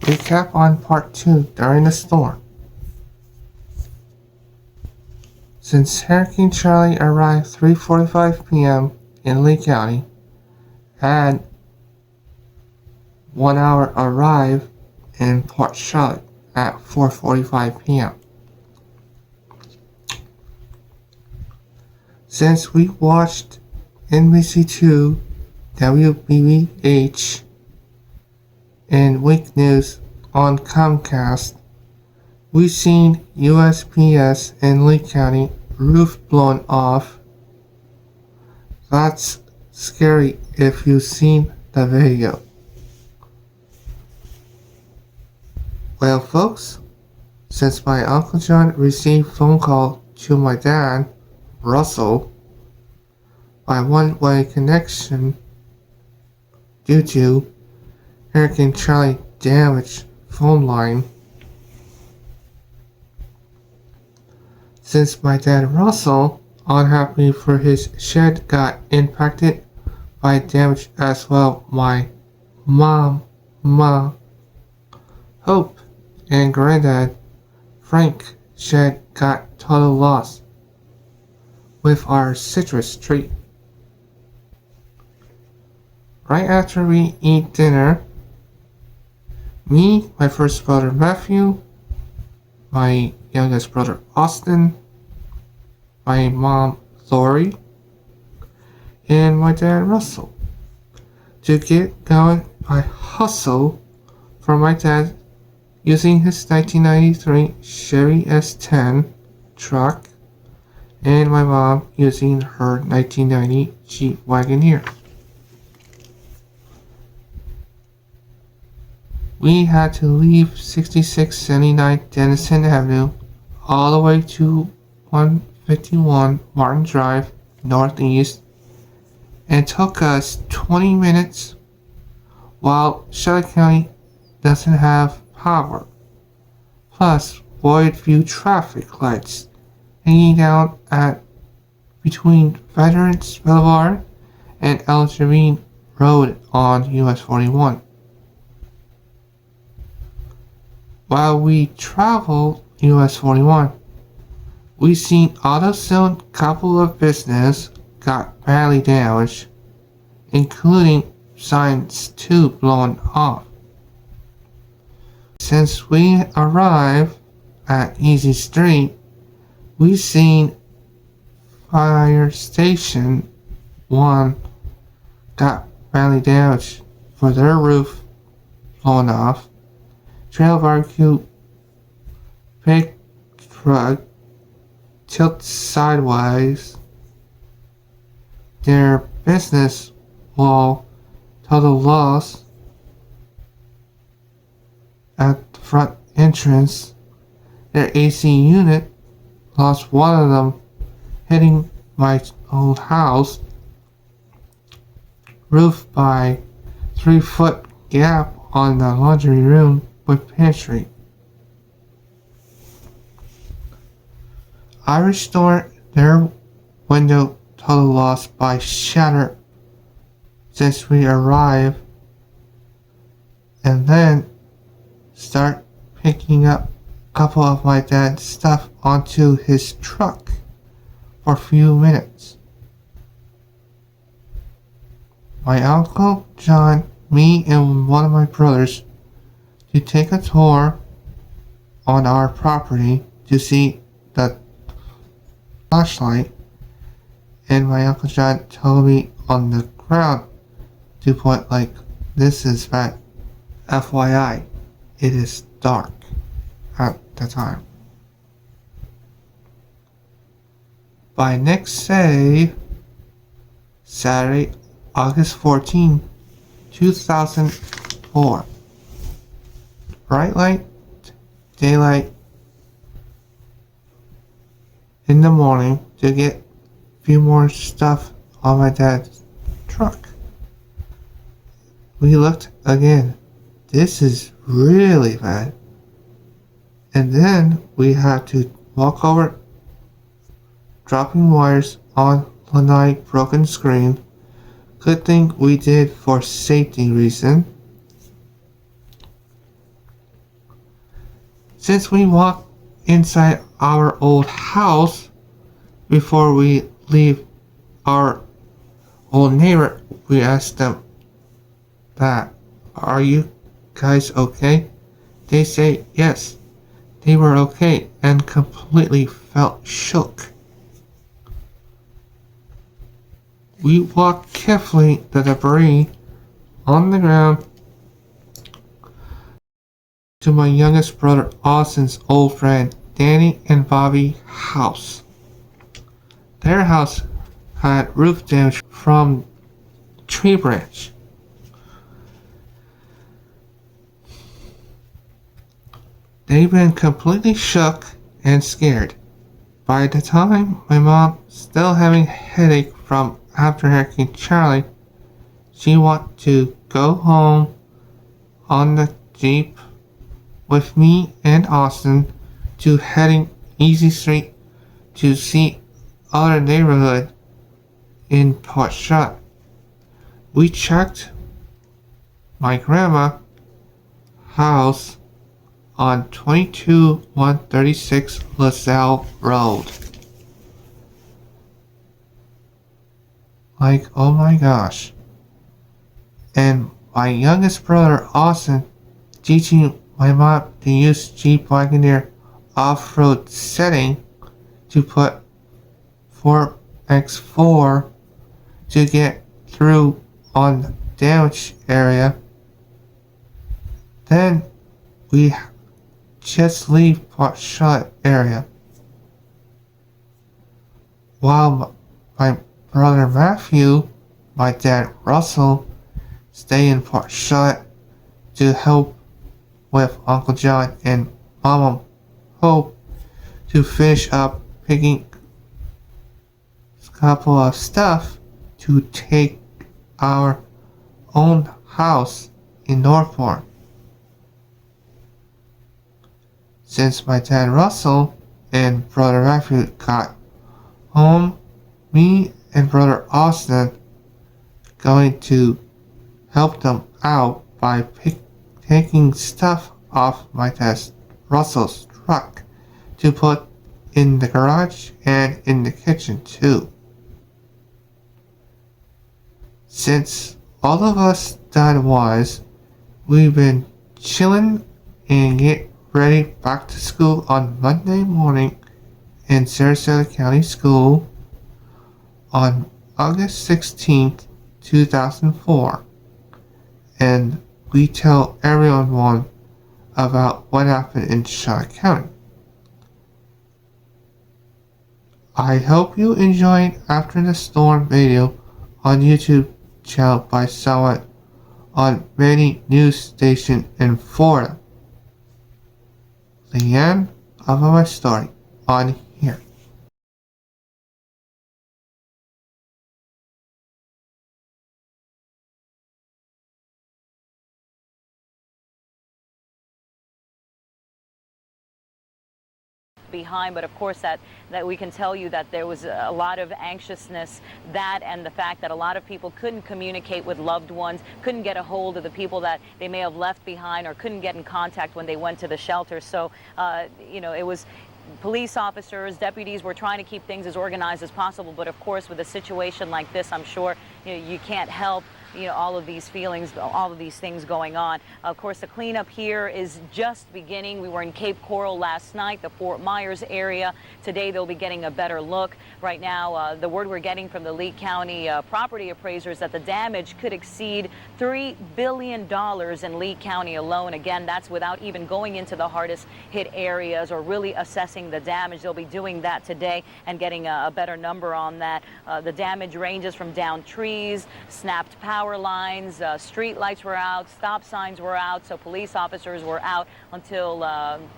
Recap on part 2 during the storm. Since Hurricane Charley arrived 3:45 p.m. in Lee County, had 1 hour arrive in Port Charlotte at 4:45 p.m. Since we watched NBC2, WBBH, and Week News on Comcast, we seen USPS in Lee County roof blown off. That's scary if you've seen the video. Well folks, since my Uncle John received phone call to my dad, Russell, by one-way connection due to Hurricane Charley damaged phone line. Since my dad Russell, unhappy for his shed, got impacted by damage as well, my mom, Hope, and granddad Frank shed got total loss with our citrus tree. Right after we eat dinner, me, my first brother Matthew, my youngest brother Austin, my mom Lori, and my dad Russell. To get going, I hustle for my dad using his 1993 Chevy S10 truck and my mom using her 1990 Jeep Wagoneer. We had to leave 6679 Dennison Avenue all the way to 151 Martin Drive Northeast, and took us 20 minutes while Charlotte County doesn't have power. Plus Boyd View traffic lights hanging down at between Veterans Boulevard and El Jareen Road on US 41. While we traveled US 41, we seen AutoZone couple of business got badly damaged, including signs 2 blown off. Since we arrived at Easy Street, we seen Fire Station 1 got badly damaged for their roof blown off. Trail Barbecue pig truck tilt sideways. Their business wall total loss at the front entrance. Their AC unit lost one of them, hitting my old house roof by 3-foot gap on the laundry room with pantry. Irish store, their window total loss by shatter since we arrived, and then start picking up a couple of my dad's stuff onto his truck for a few minutes. My Uncle John, me, and one of my brothers to take a tour on our property to see the flashlight, and my Uncle John told me on the ground to point like, this is bad. FYI, it is dark at the time. By next Saturday, August 14, 2004. Bright light, daylight in the morning to get a few more stuff on my dad's truck. We looked again. This is really bad. And then we had to walk over, dropping wires on lanai broken screen. Good thing we did for safety reason. Since we walk inside our old house before we leave our old neighbor, we ask them that, "Are you guys okay?" They say yes, they were okay and completely felt shook. We walk carefully the debris on the ground to my youngest brother Austin's old friend Danny and Bobby's house. Their house had roof damage from tree branch. They've been completely shook and scared. By the time my mom, still having a headache from after Hurricane Charley, she wanted to go home on the Jeep with me and Austin to heading Easy Street to see other neighborhood in Port Charlotte. We checked my grandma's house on 22136 LaSalle Road. Like, oh my gosh. And my youngest brother Austin teaching my mom to use Jeep Wagoneer off-road setting to put 4x4 to get through on the damaged area. Then we just leave Port Charlotte area. While my brother Matthew, my dad Russell, stay in Port Charlotte to help with Uncle John and Mama Hope to finish up picking a couple of stuff to take our own house in Northport. Since my dad Russell and brother Matthew got home, me and brother Austin going to help them out by taking stuff off my dad Russell's truck to put in the garage and in the kitchen too. Since all of us done was, we've been chilling and get ready back to school on Monday morning in Sarasota County School on August 16th, 2004. And we tell everyone about what happened in Charlotte County. I hope you enjoyed After the Storm video on YouTube channel by someone on many news stations in Florida. The end of my story on here. Behind, but of course that we can tell you that there was a lot of anxiousness, that and the fact that a lot of people couldn't communicate with loved ones, couldn't get a hold of the people that they may have left behind, or couldn't get in contact when they went to the shelter. So it was police officers, deputies were trying to keep things as organized as possible, but of course with a situation like this, I'm sure you can't help all of these feelings, all of these things going on. Of course, the cleanup here is just beginning. We were in Cape Coral last night, the Fort Myers area. Today, they'll be getting a better look. Right now, the word we're getting from the Lee County property appraisers that the damage could exceed $3 billion in Lee County alone. Again, that's without even going into the hardest hit areas or really assessing the damage. They'll be doing that today and getting a better number on that. The damage ranges from downed trees, snapped power lines, street lights were out, stop signs were out, so police officers were out until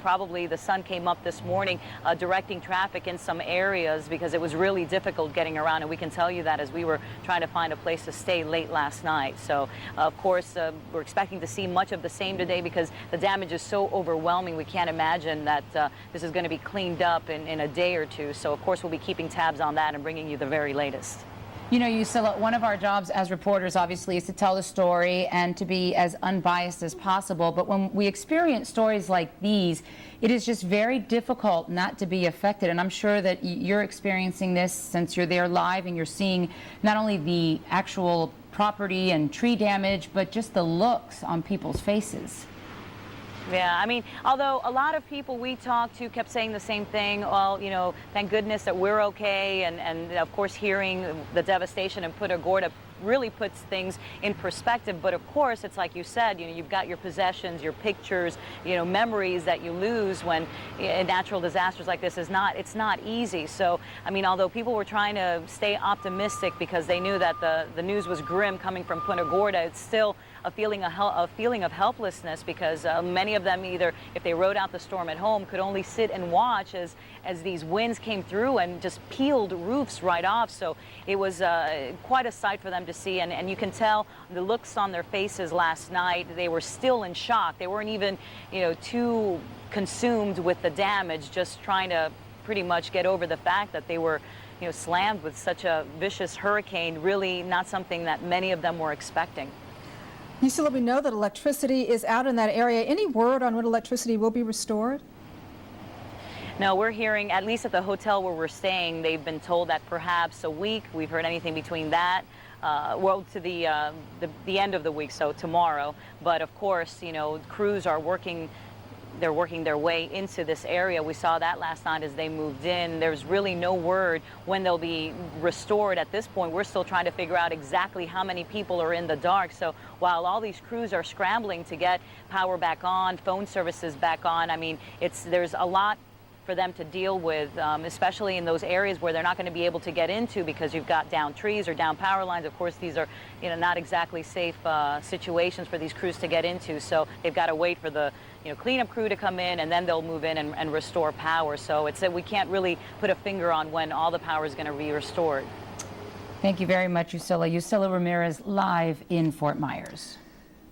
probably the sun came up this morning, directing traffic in some areas because it was really difficult getting around, and we can tell you that as we were trying to find a place to stay late last night. So of course we're expecting to see much of the same today because the damage is so overwhelming. We can't imagine that this is going to be cleaned up in a day or two. So of course we'll be keeping tabs on that and bringing you the very latest. You know, Usila, one of our jobs as reporters, obviously, is to tell the story and to be as unbiased as possible. But when we experience stories like these, it is just very difficult not to be affected. And I'm sure that you're experiencing this since you're there live and you're seeing not only the actual property and tree damage, but just the looks on people's faces. Yeah, I mean, although a lot of people we talked to kept saying the same thing, well, you know, thank goodness that we're okay, and of course hearing the devastation in Punta Gorda really puts things in perspective. But of course, it's like you said, you know, you've got your possessions, your pictures, you know, memories that you lose when natural disasters like this it's not easy. So, I mean, although people were trying to stay optimistic because they knew that the news was grim coming from Punta Gorda, it's still a feeling of helplessness, because many of them, either if they rode out the storm at home, could only sit and watch as these winds came through and just peeled roofs right off. So it was quite a sight for them to see, and you can tell the looks on their faces last night. They were still in shock. They weren't even, you know, too consumed with the damage, just trying to pretty much get over the fact that they were, you know, slammed with such a vicious hurricane. Really not something that many of them were expecting. Usila, we know that electricity is out in that area. Any word on when electricity will be restored? No, we're hearing, at least at the hotel where we're staying, they've been told that perhaps a week. We've heard anything between that, well, to the end of the week, so tomorrow. But of course, you know, crews are working. They're working their way into this area. We saw that last night as they moved in. There's really no word when they'll be restored at this point. We're still trying to figure out exactly how many people are in the dark. So while all these crews are scrambling to get power back on, phone services back on, I mean, there's a lot for them to deal with, especially in those areas where they're not going to be able to get into because you've got down trees or down power lines. Of course, these are, you know, not exactly safe situations for these crews to get into. So they've got to wait for the, you know, cleanup crew to come in, and then they'll move in and restore power. So it's that we can't really put a finger on when all the power is going to be restored. Thank you very much, Usila. Usila Ramirez, live in Fort Myers.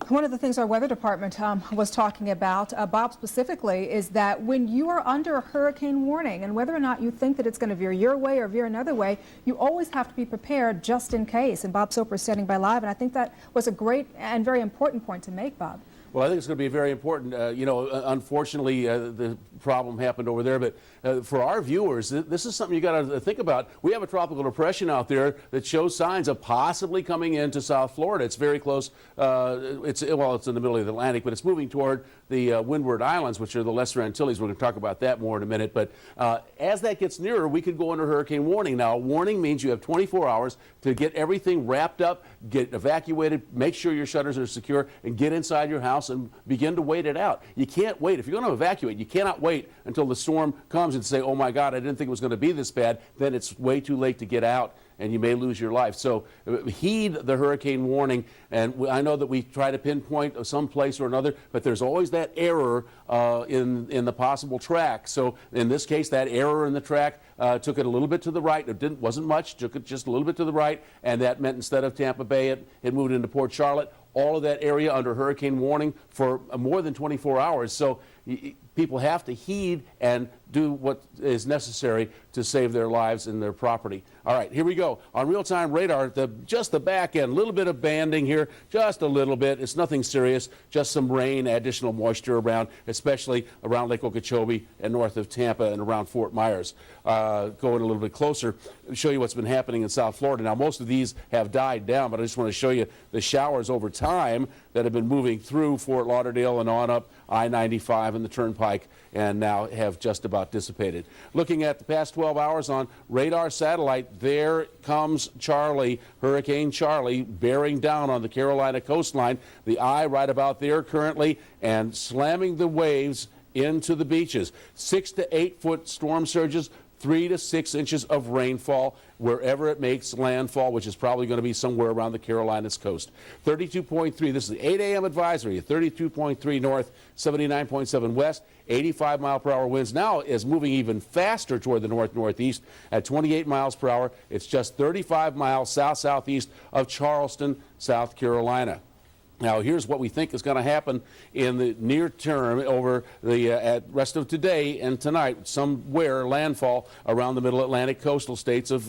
One of the things our weather department was talking about, Bob specifically, is that when you are under a hurricane warning, and whether or not you think that it's going to veer your way or veer another way, you always have to be prepared just in case. And Bob Soper is standing by live, and I think that was a great and very important point to make, Bob. Well, I think it's going to be very important. You know, unfortunately, the problem happened over there. But for our viewers, this is something you got to think about. We have a tropical depression out there that shows signs of possibly coming into South Florida. It's very close. It's in the middle of the Atlantic, but it's moving toward the Windward Islands, which are the Lesser Antilles. We're going to talk about that more in a minute. But as that gets nearer, we could go under hurricane warning. Now, a warning means you have 24 hours to get everything wrapped up, get evacuated, make sure your shutters are secure, and get inside your house and begin to wait it out. You can't wait. If you're going to evacuate, you cannot wait until the storm comes and say, oh my God, I didn't think it was going to be this bad. Then it's way too late to get out, and you may lose your life. So heed the hurricane warning. And I know that we try to pinpoint some place or another, but there's always that error in the possible track. So in this case, that error in the track took it a little bit to the right. It wasn't much, took it just a little bit to the right, and that meant instead of Tampa Bay, it moved into Port Charlotte. All of that area under hurricane warning for more than 24 hours. So people have to heed and do what is necessary to save their lives and their property. All right, here we go. On real-time radar, just the back end, a little bit of banding here, just a little bit. It's nothing serious, just some rain, additional moisture around, especially around Lake Okeechobee and north of Tampa and around Fort Myers. Going a little bit closer, show you what's been happening in South Florida. Now, most of these have died down, but I just want to show you the showers over time that have been moving through Fort Lauderdale and on up I-95 and the Turnpike, and now have just about dissipated. Looking at the past 12 hours on radar satellite, there comes Charley, Hurricane Charley, bearing down on the Carolina coastline. The eye right about there currently, and slamming the waves into the beaches. 6 to 8 foot storm surges, 3 to 6 inches of rainfall wherever it makes landfall, which is probably going to be somewhere around the Carolinas coast. 32.3, this is the 8 a.m. advisory, 32.3 north, 79.7 west, 85 mile per hour winds. Now is moving even faster toward the north-northeast at 28 miles per hour. It's just 35 miles south-southeast of Charleston, South Carolina. Now, here's what we think is going to happen in the near term over the rest of today and tonight. Somewhere landfall around the middle Atlantic coastal states of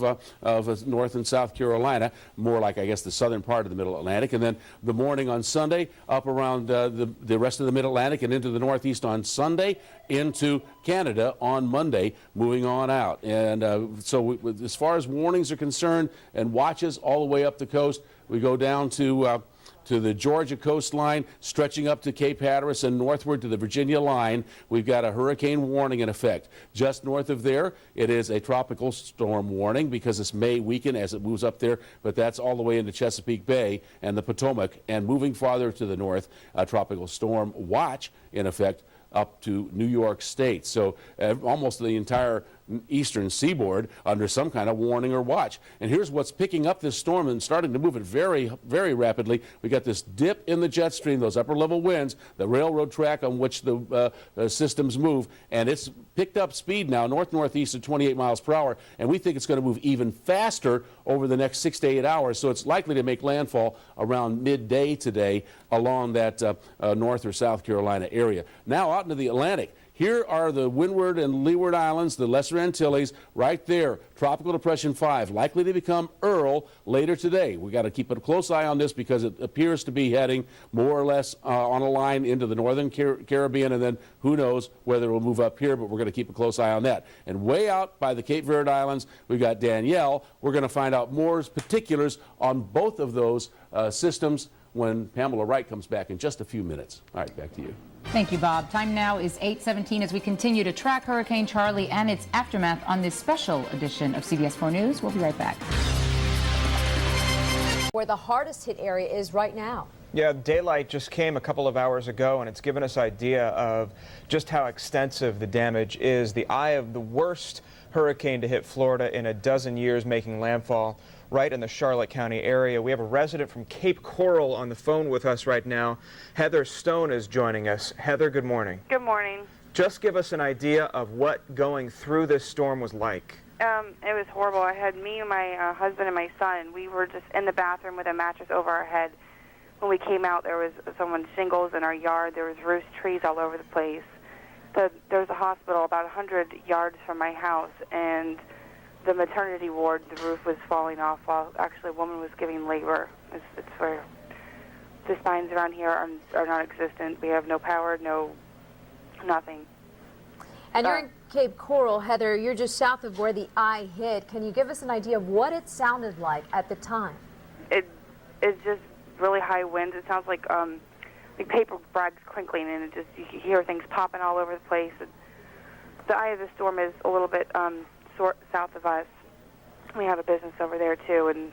North and South Carolina, more like, I guess, the southern part of the middle Atlantic. And then the morning on Sunday up around the rest of the mid Atlantic and into the Northeast on Sunday, into Canada on Monday, moving on out. And so as far as warnings are concerned and watches all the way up the coast, we go down to the Georgia coastline, stretching up to Cape Hatteras and northward to the Virginia line. We've got a hurricane warning in effect. Just north of there, it is a tropical storm warning because this may weaken as it moves up there, but that's all the way into Chesapeake Bay and the Potomac. And moving farther to the north, a tropical storm watch in effect up to New York State. So almost the entire eastern seaboard under some kind of warning or watch. And here's what's picking up this storm and starting to move it very, very rapidly. We got this dip in the jet stream, those upper level winds, the railroad track on which the systems move, and it's picked up speed now, north-northeast at 28 miles per hour, and we think it's going to move even faster over the next 6 to 8 hours. So it's likely to make landfall around midday today along that North or South Carolina area. Now out into the Atlantic. Here are the Windward and Leeward Islands, the Lesser Antilles, right there. Tropical Depression 5, likely to become Earl later today. We got to keep a close eye on this because it appears to be heading more or less on a line into the northern Caribbean, and then who knows whether it will move up here, but we're going to keep a close eye on that. And way out by the Cape Verde Islands, we've got Danielle. We're going to find out more particulars on both of those systems when Pamela Wright comes back in just a few minutes. All right, back to you. Thank you, Bob. Time now is 8:17 as we continue to track Hurricane Charley and its aftermath on this special edition of CBS 4 News. We'll be right back. Where the hardest hit area is right now. Yeah, daylight just came a couple of hours ago, and it's given us idea of just how extensive the damage is. The eye of the worst hurricane to hit Florida in a dozen years, making landfall right in the Charlotte County area. We have a resident from Cape Coral on the phone with us right now. Heather Stone is joining us. Heather, good morning. Good morning. Just give us an idea of what going through this storm was like. It was horrible. I had me and my husband and my son. We were just in the bathroom with a mattress over our head. When we came out, there was someone's shingles in our yard. There was roost trees all over the place. There's a hospital about 100 yards from my house, and the maternity ward, the roof was falling off while actually a woman was giving labor. It's where the signs around here are non-existent. We have no power, nothing. And you're in Cape Coral, Heather. You're just south of where the eye hit. Can you give us an idea of what it sounded like at the time? It's just really high winds. It sounds like paper bags crinkling, and you hear things popping all over the place. The eye of the storm is a little bit south of us. We have a business over there too, and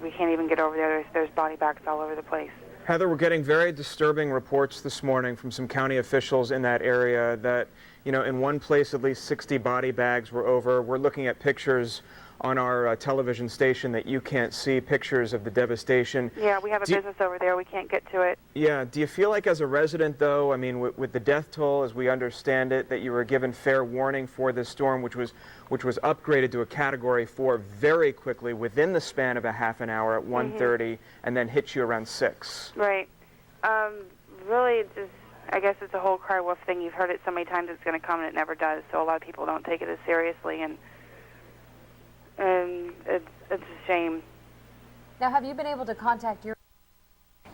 we can't even get over there. There's body bags all over the place. Heather, we're getting very disturbing reports this morning from some county officials in that area that, in one place at least 60 body bags were over. We're looking at pictures on our television station that you can't see, pictures of the devastation. Yeah, we have a business over there. We can't get to it. Yeah. Do you feel like as a resident, though, I mean, with the death toll as we understand it, that you were given fair warning for this storm, which was upgraded to a Category 4 very quickly within the span of a half an hour at 1:30 and then hit you around 6? Right. Really, I guess it's a whole cry wolf thing. You've heard it so many times it's going to come, and it never does. So a lot of people don't take it as seriously, and it's a shame. Now, have you been able to contact your...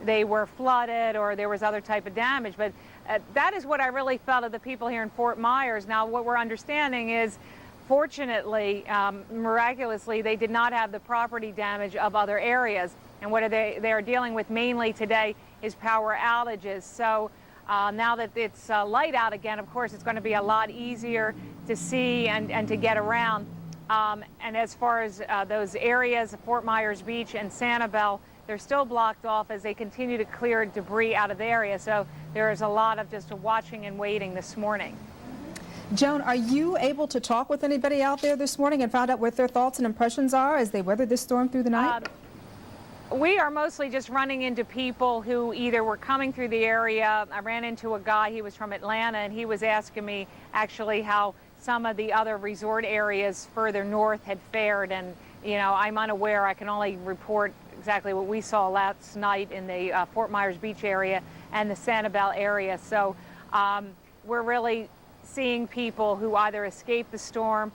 They were flooded or there was other type of damage, but that is what I really felt of the people here in Fort Myers. Now, what we're understanding is, fortunately, miraculously, they did not have the property damage of other areas. And what they're dealing with mainly today is power outages. So now that it's light out again, of course, it's going to be a lot easier to see and to get around. And as far as those areas, Fort Myers Beach and Sanibel, they're still blocked off as they continue to clear debris out of the area. So there is a lot of just watching and waiting this morning. Joan, are you able to talk with anybody out there this morning and find out what their thoughts and impressions are as they weather this storm through the night? We are mostly just running into people who either were coming through the area. I ran into a guy, he was from Atlanta, and he was asking me actually how some of the other resort areas further north had fared. And, I'm unaware. I can only report exactly what we saw last night in the Fort Myers Beach area and the Sanibel area. So we're really seeing people who either escaped the storm.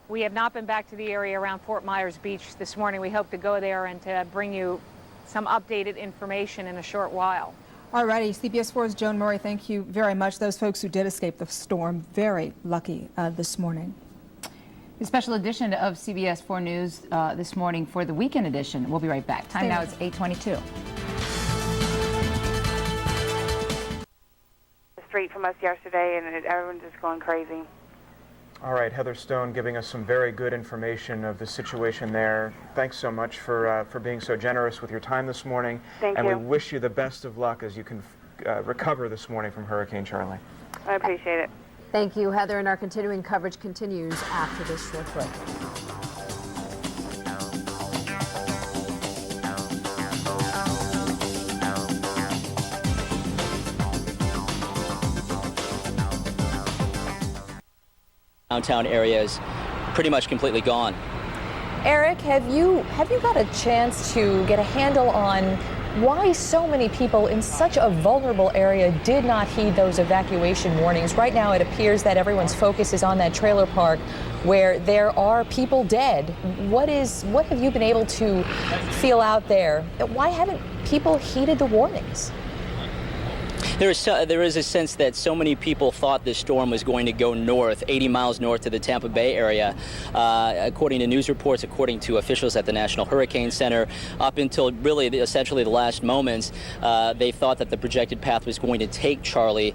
We have not been back to the area around Fort Myers Beach this morning. We hope to go there and to bring you some updated information in a short while. All righty, CBS 4's Joan Murray, thank you very much. Those folks who did escape the storm, very lucky this morning. The special edition of CBS 4 News this morning for the weekend edition. We'll be right back. Time now is 8:22. Straight from us yesterday, and everyone's just going crazy. All right, Heather Stone giving us some very good information of the situation there. Thanks so much for being so generous with your time this morning. Thank you. And we wish you the best of luck as you can recover this morning from Hurricane Charley. I appreciate it. Thank you, Heather, and our continuing coverage continues after this short break. Downtown area is pretty much completely gone. Eric, have you got a chance to get a handle on why so many people in such a vulnerable area did not heed those evacuation warnings? Right now it appears that everyone's focus is on that trailer park where there are people dead. What have you been able to feel out there? Why haven't people heeded the warnings? There is a sense that so many people thought this storm was going to go north, 80 miles north to the Tampa Bay area. According to news reports, according to officials at the National Hurricane Center, up until really essentially the last moments, they thought that the projected path was going to take Charley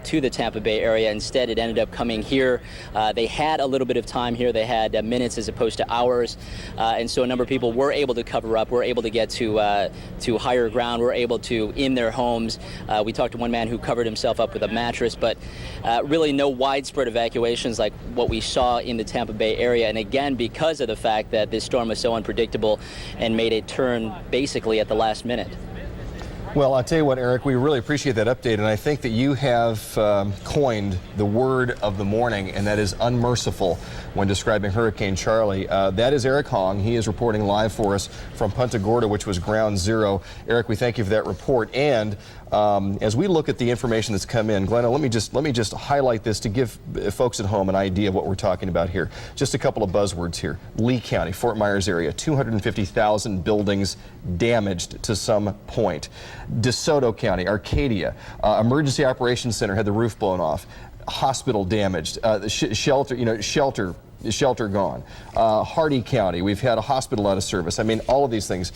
to the Tampa Bay area. Instead, it ended up coming here. They had a little bit of time here. They had minutes as opposed to hours. And so a number of people were able to cover up, were able to get to higher ground, were able to in their homes. We talked to one man who covered himself up with a mattress, but really no widespread evacuations like what we saw in the Tampa Bay area. And again, because of the fact that this storm was so unpredictable and made a turn basically at the last minute. Well, I'll tell you what, Eric, we really appreciate that update, and I think that you have coined the word of the morning, and that is unmerciful when describing Hurricane Charley. That is Eric Hong. He is reporting live for us from Punta Gorda, which was ground zero. Eric, we thank you for that report. And as we look at the information that's come in, Glenna, let me just highlight this to give folks at home an idea of what we're talking about here. Just a couple of buzzwords here. Lee County, Fort Myers area, 250,000 buildings damaged to some point. DeSoto County, Arcadia, Emergency Operations Center had the roof blown off. Hospital damaged. Shelter gone. Hardy County, we've had a hospital out of service. I mean, all of these things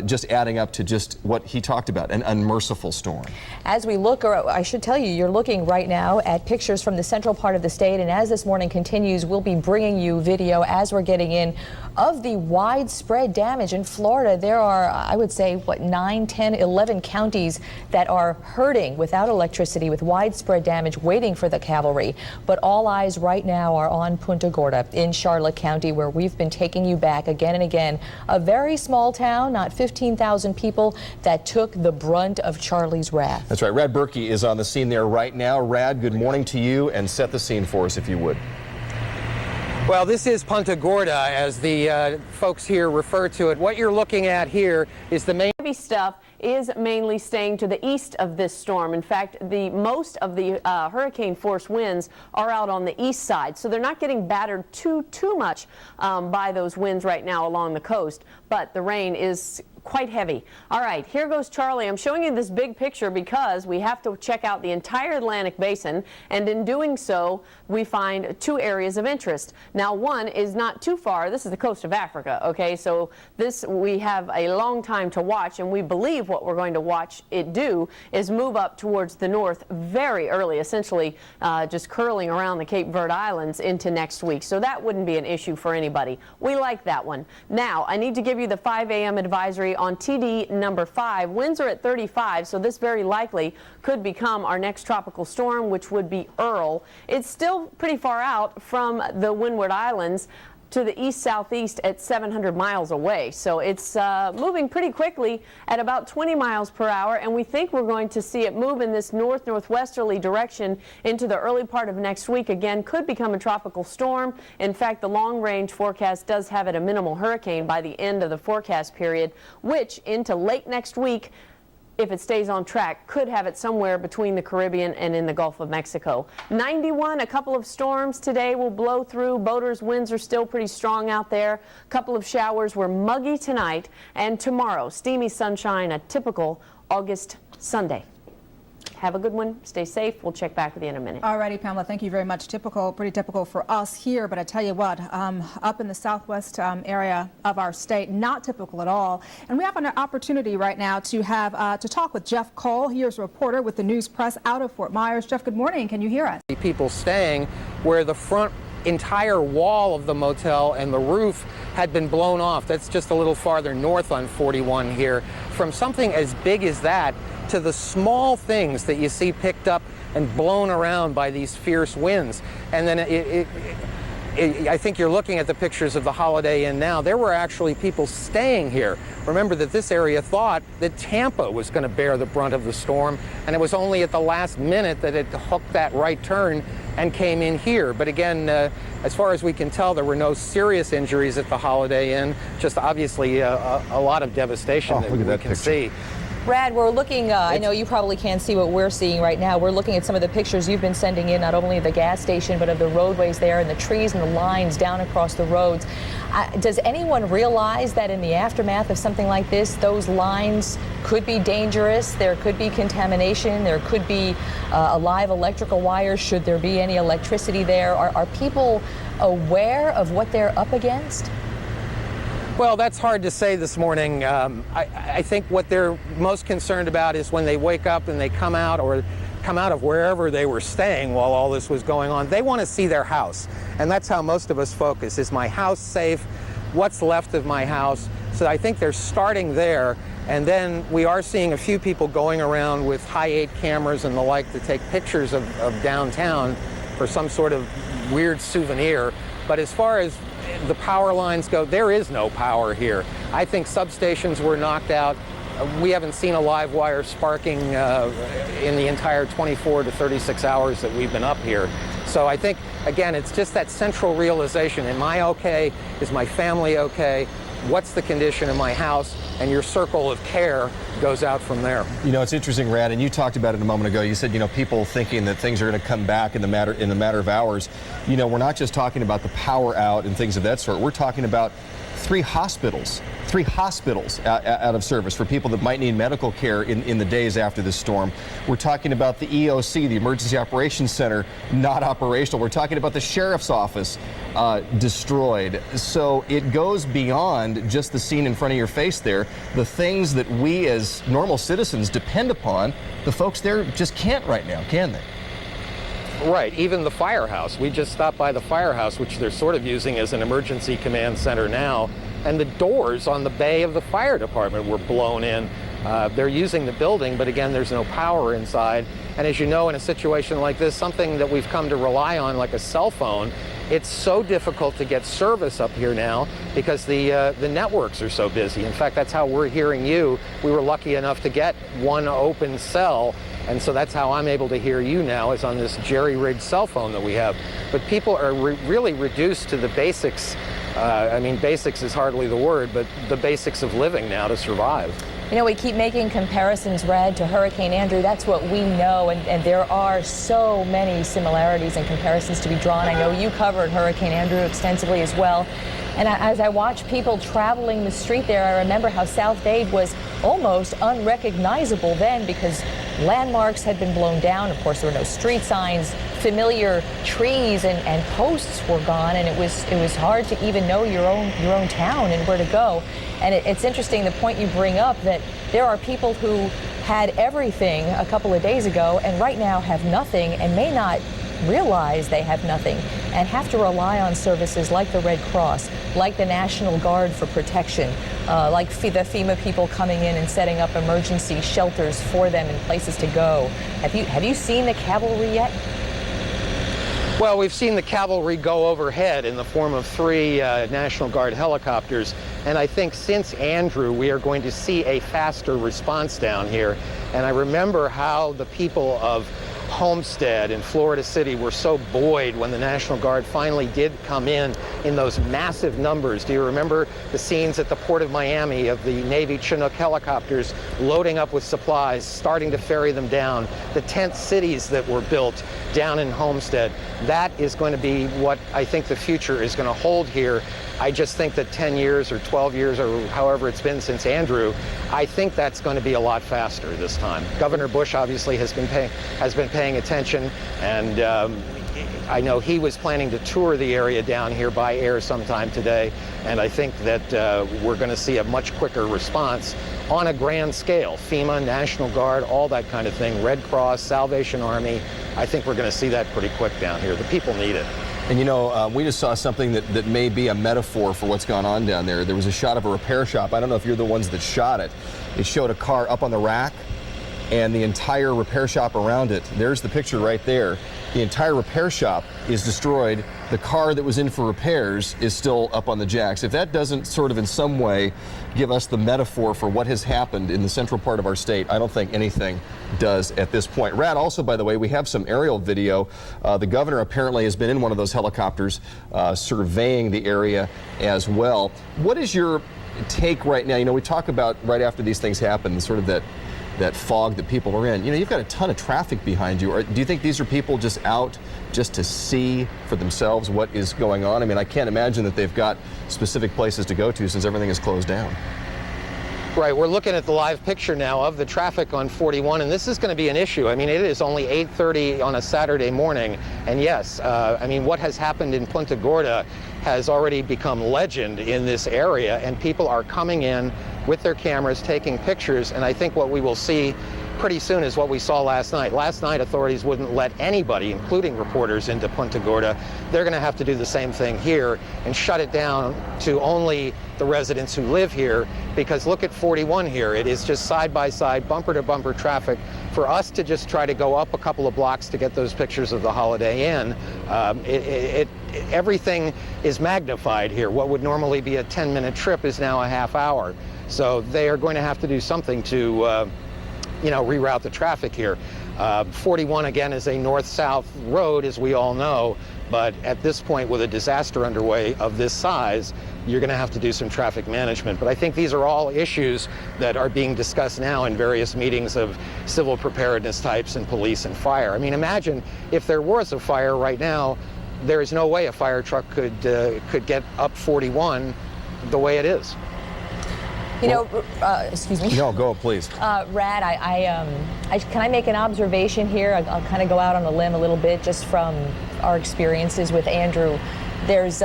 just adding up to just what he talked about, an unmerciful storm. As we look, or I should tell you, you're looking right now at pictures from the central part of the state, and as this morning continues, we'll be bringing you video as we're getting in of the widespread damage in Florida. There are, I would say, 9, 10, 11 counties that are hurting without electricity, with widespread damage, waiting for the cavalry. But all eyes right now are on Punta Gorda in Charlotte County, where we've been taking you back again and again. A very small town, not 15,000 people, that took the brunt of Charley's wrath. That's right. Rad Berkey is on the scene there right now. Rad, good morning to you, and set the scene for us if you would. Well, this is Punta Gorda, as the folks here refer to it. What you're looking at here is the main heavy stuff is mainly staying to the east of this storm. In fact, most of the hurricane force winds are out on the east side, so they're not getting battered too much by those winds right now along the coast, but the rain is quite heavy. All right, here goes Charley. I'm showing you this big picture because we have to check out the entire Atlantic basin, and in doing so, we find two areas of interest. Now, one is not too far. This is the coast of Africa, okay? So this, we have a long time to watch, and we believe what we're going to watch it do is move up towards the north very early, essentially just curling around the Cape Verde Islands into next week. So that wouldn't be an issue for anybody. We like that one. Now, I need to give you the 5 a.m. advisory on TD number 5. Winds are at 35, so this very likely could become our next tropical storm, which would be Earl. It's still pretty far out from the Windward Islands. to the east-southeast at 700 miles away. So it's moving pretty quickly at about 20 miles per hour, and we think we're going to see it move in this north-northwesterly direction into the early part of next week. Again, could become a tropical storm. In fact, the long-range forecast does have it a minimal hurricane by the end of the forecast period, which into late next week, if it stays on track, could have it somewhere between the Caribbean and in the Gulf of Mexico. 91, a couple of storms today will blow through. Boaters' winds are still pretty strong out there. A couple of showers were muggy tonight, and tomorrow, steamy sunshine, a typical August Sunday. Have a good one. Stay safe. We'll check back with you in a minute. All righty, Pamela, thank you very much. Typical, pretty typical for us here, but I tell you what, up in the southwest area of our state, not typical at all. And we have an opportunity right now to have to talk with Jeff Cole. He is a reporter with the News Press out of Fort Myers. Jeff, good morning. Can you hear us? People staying where the front entire wall of the motel and the roof had been blown off. That's just a little farther north on 41 here. From something as big as that to the small things that you see picked up and blown around by these fierce winds. And then I think you're looking at the pictures of the Holiday Inn now. There were actually people staying here. Remember that this area thought that Tampa was going to bear the brunt of the storm, and it was only at the last minute that it hooked that right turn and came in here. But again, as far as we can tell, there were no serious injuries at the Holiday Inn, just obviously a lot of devastation that we can see. Brad, we're looking, I know you probably can't see what we're seeing right now. We're looking at some of the pictures you've been sending in, not only of the gas station, but of the roadways there and the trees and the lines down across the roads. Does anyone realize that in the aftermath of something like this, those lines could be dangerous? There could be contamination. There could be live electrical wires, should there be any electricity there. Are people aware of what they're up against? Well, that's hard to say this morning. I think what they're most concerned about is when they wake up and they come out of wherever they were staying while all this was going on. They want to see their house. And that's how most of us focus. Is my house safe? What's left of my house? So I think they're starting there. And then we are seeing a few people going around with high-8 cameras and the like to take pictures of downtown for some sort of weird souvenir. But as far as the power lines go, there is no power here. I think substations were knocked out. We haven't seen a live wire sparking in the entire 24 to 36 hours that we've been up here. So I think, again, it's just that central realization. Am I okay? Is my family okay? What's the condition of my house? And your circle of care goes out from there. You know, it's interesting, Rad, and you talked about it a moment ago. You said, you know, people thinking that things are going to come back in the matter of hours. You know, we're not just talking about the power out and things of that sort. We're talking about three hospitals out of service for people that might need medical care in the days after this storm. We're talking about the EOC, the Emergency Operations Center, not operational. We're talking about the sheriff's office destroyed. So it goes beyond just the scene in front of your face there. The things that we as normal citizens depend upon, the folks there just can't right now, can they? Right, even the firehouse. We just stopped by the firehouse, which they're sort of using as an emergency command center now, and the doors on the bay of the fire department were blown in. They're using the building, but again, there's no power inside. And as you know, in a situation like this, something that we've come to rely on, like a cell phone, it's so difficult to get service up here now because the networks are so busy. In fact, that's how we're hearing you. We were lucky enough to get one open cell, and so that's how I'm able to hear you now, is on this jerry-rigged cell phone that we have. But people are really reduced to the basics. I mean, basics is hardly the word, but the basics of living now to survive. You know, we keep making comparisons, Red, to Hurricane Andrew. That's what we know, and there are so many similarities and comparisons to be drawn. I know you covered Hurricane Andrew extensively as well. And as I watch people traveling the street there, I remember how South Dade was almost unrecognizable then because landmarks had been blown down. Of course, there were no street signs. Familiar trees and posts were gone, and it was hard to even know your own town and where to go. And it's interesting, the point you bring up, that there are people who had everything a couple of days ago and right now have nothing and may not realize they have nothing and have to rely on services like the Red Cross, like the National Guard for protection, like the FEMA people coming in and setting up emergency shelters for them and places to go. Have you seen the cavalry yet? Well, we've seen the cavalry go overhead in the form of 3 National Guard helicopters, and I think since Andrew, we are going to see a faster response down here. And I remember how the people of Homestead in Florida City were so buoyed when the National Guard finally did come in those massive numbers. Do you remember the scenes at the Port of Miami of the Navy Chinook helicopters loading up with supplies, starting to ferry them down, the tent cities that were built down in Homestead? That is going to be what I think the future is going to hold here. I just think that 10 years or 12 years or however it's been since Andrew, I think that's going to be a lot faster this time. Governor Bush obviously has been paying attention, and I know he was planning to tour the area down here by air sometime today, and I think that we're going to see a much quicker response on a grand scale. FEMA, National Guard, all that kind of thing, Red Cross, Salvation Army. I think we're going to see that pretty quick down here. The people need it. And you know, we just saw something that may be a metaphor for what's gone on down there. There was a shot of a repair shop. I don't know if you're the ones that shot it. It showed a car up on the rack and the entire repair shop around it. There's the picture right there. The entire repair shop is destroyed. The car that was in for repairs is still up on the jacks. If that doesn't sort of in some way give us the metaphor for what has happened in the central part of our state, I don't think anything does at this point. Rad, also, by the way, we have some aerial video. The governor apparently has been in one of those helicopters surveying the area as well. What is your take right now? You know, we talk about right after these things happen, sort of that fog that people are in. You know, you've got a ton of traffic behind you. Do you think these are people just out just to see for themselves what is going on? I mean, I can't imagine that they've got specific places to go to since everything is closed down. Right, we're looking at the live picture now of the traffic on 41, and this is going to be an issue. I mean, it is only 8:30 on a Saturday morning, and yes, I mean, what has happened in Punta Gorda has already become legend in this area, and people are coming in with their cameras, taking pictures, and I think what we will see pretty soon is what we saw last night. Last night, authorities wouldn't let anybody, including reporters, into Punta Gorda. They're going to have to do the same thing here and shut it down to only the residents who live here, because look at 41 here. It is just side-by-side, bumper-to-bumper traffic. For us to just try to go up a couple of blocks to get those pictures of the Holiday Inn, everything is magnified here. What would normally be a 10-minute trip is now a half hour. So they are going to have to do something to reroute the traffic here. 41, again, is a north-south road, as we all know, but at this point, with a disaster underway of this size, you're going to have to do some traffic management. But I think these are all issues that are being discussed now in various meetings of civil preparedness types and police and fire. I mean, imagine if there was a fire right now, there is no way a fire truck could get up 41 the way it is. You know, excuse me. No, go, please. Rad, can I make an observation here? I'll kind of go out on a limb a little bit just from our experiences with Andrew. There's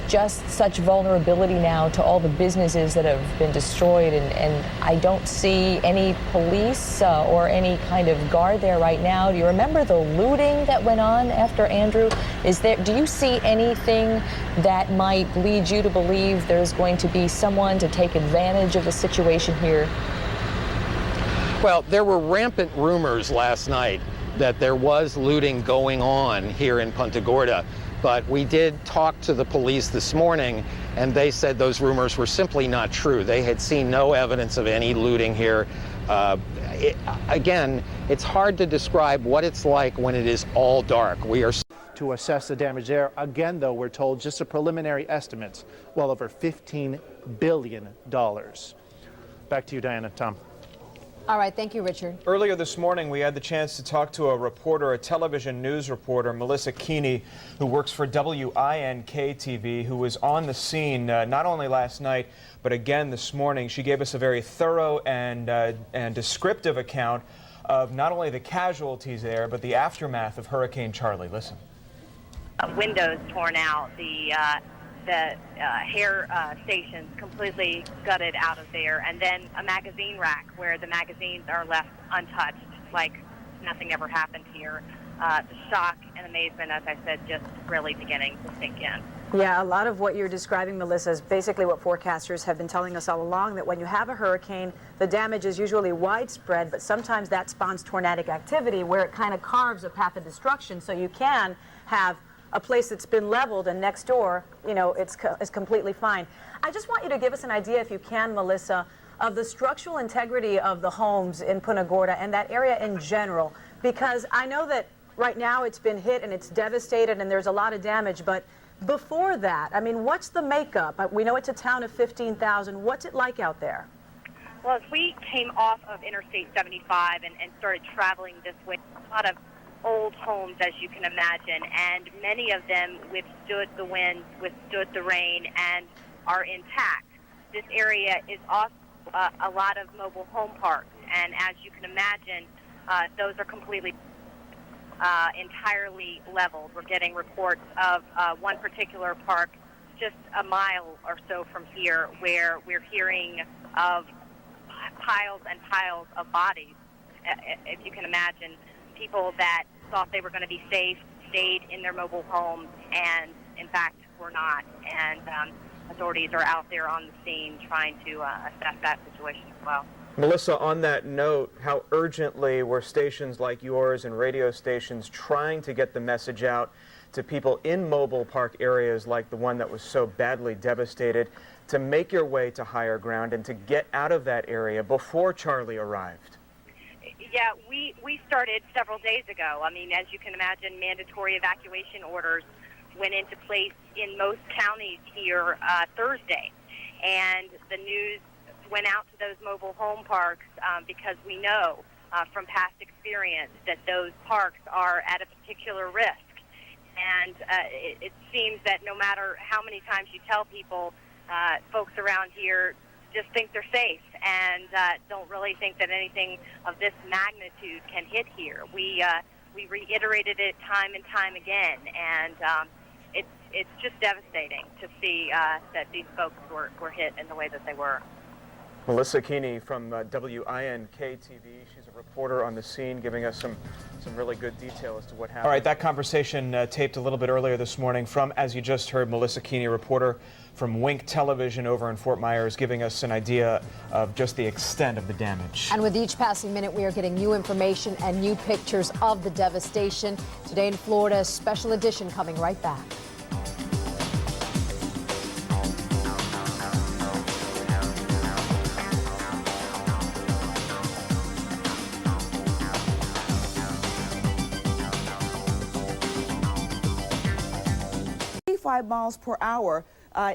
just such vulnerability now to all the businesses that have been destroyed, and I don't see any police or any kind of guard there right now. Do you remember the looting that went on after Andrew? Do you see anything that might lead you to believe there's going to be someone to take advantage of the situation here? Well, there were rampant rumors last night that there was looting going on here in Punta Gorda. But we did talk to the police this morning, and they said those rumors were simply not true. They had seen no evidence of any looting here. Again, it's hard to describe what it's like when it is all dark. We are to assess the damage there. Again, though, we're told just a preliminary estimate, well over $15 billion. Back to you, Diana. Tom. All right, thank you, Richard. Earlier this morning, we had the chance to talk to a reporter, a television news reporter, Melissa Keeney, who works for WINK-TV, who was on the scene not only last night, but again this morning. She gave us a very thorough and descriptive account of not only the casualties there, but the aftermath of Hurricane Charley. Listen. Windows torn out, the hair stations completely gutted out of there, and then a magazine rack where the magazines are left untouched, like nothing ever happened here. The shock and amazement, as I said, just really beginning to sink in. Yeah, a lot of what you're describing, Melissa, is basically what forecasters have been telling us all along, that when you have a hurricane, the damage is usually widespread, but sometimes that spawns tornadic activity where it kind of carves a path of destruction, so you can have a place that's been leveled and next door, you know, it's completely fine. I just want you to give us an idea, if you can, Melissa, of the structural integrity of the homes in Punta Gorda and that area in general, because I know that right now it's been hit and it's devastated and there's a lot of damage, but before that, I mean, what's the makeup? We know it's a town of 15,000. What's it like out there? Well, as we came off of Interstate 75 and started traveling this way, a lot of old homes, as you can imagine, and many of them withstood the winds, withstood the rain, and are intact. This area is also a lot of mobile home parks, and as you can imagine, those are completely entirely leveled. We're getting reports of one particular park just a mile or so from here where we're hearing of piles and piles of bodies. If you can imagine, people that thought they were going to be safe stayed in their mobile homes and, in fact, were not. And authorities are out there on the scene trying to assess that situation as well. Melissa, on that note, how urgently were stations like yours and radio stations trying to get the message out to people in mobile park areas like the one that was so badly devastated to make your way to higher ground and to get out of that area before Charley arrived? Yeah, we started several days ago. I mean, as you can imagine, mandatory evacuation orders went into place in most counties here Thursday. And the news went out to those mobile home parks because we know from past experience that those parks are at a particular risk. And it seems that no matter how many times you tell people, folks around here just think they're safe and don't really think that anything of this magnitude can hit here. We reiterated it time and time again, and it's just devastating to see that these folks were hit in the way that they were. Melissa Keeney from WINK-TV. She's a reporter on the scene, giving us some really good detail as to what happened. All right, that conversation taped a little bit earlier this morning from, as you just heard, Melissa Keeney, reporter from Wink Television over in Fort Myers, giving us an idea of just the extent of the damage. And with each passing minute, we are getting new information and new pictures of the devastation. Today in Florida, a special edition coming right back. Miles per hour.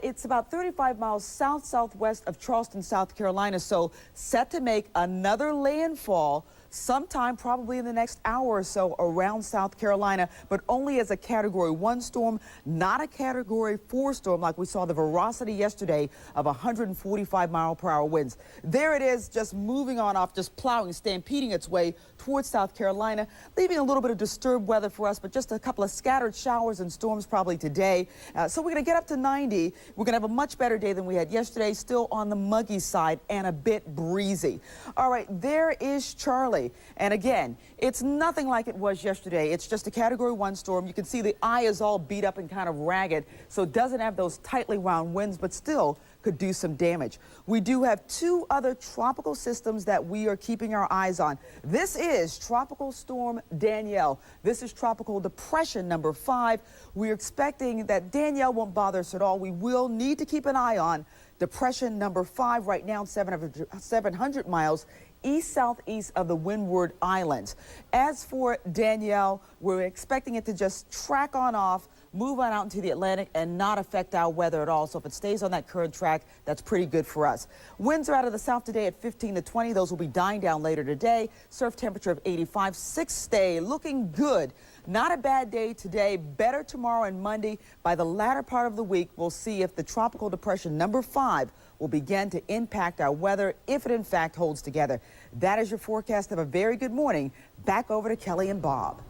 It's about 35 miles south-southwest of Charleston, South Carolina, so set to make another landfall sometime probably in the next hour or so around South Carolina, but only as a Category 1 storm, not a Category 4 storm like we saw the velocity yesterday of 145-mile-per-hour winds. There it is, just moving on off, just plowing, stampeding its way towards South Carolina, leaving a little bit of disturbed weather for us, but just a couple of scattered showers and storms probably today. So we're going to get up to 90. We're going to have a much better day than we had yesterday, still on the muggy side and a bit breezy. All right, there is Charley. And again, it's nothing like it was yesterday. It's just a Category 1 storm. You can see the eye is all beat up and kind of ragged, so it doesn't have those tightly wound winds, but still could do some damage. We do have two other tropical systems that we are keeping our eyes on. This is Tropical Storm Danielle. This is Tropical Depression number 5. We're expecting that Danielle won't bother us at all. We will need to keep an eye on Depression number 5 right now, 700 miles east-southeast of the Windward Islands. As for Danielle, we're expecting it to just track on off, move on out into the Atlantic and not affect our weather at all. So if it stays on that current track, that's pretty good for us. Winds are out of the south today at 15 to 20. Those will be dying down later today. Surf temperature of 85. 6th day looking good. Not a bad day today. Better tomorrow and Monday. By the latter part of the week, we'll see if the tropical depression number 5 will begin to impact our weather if it in fact holds together. That is your forecast. Have a very good morning. Back over to Kelly and Bob.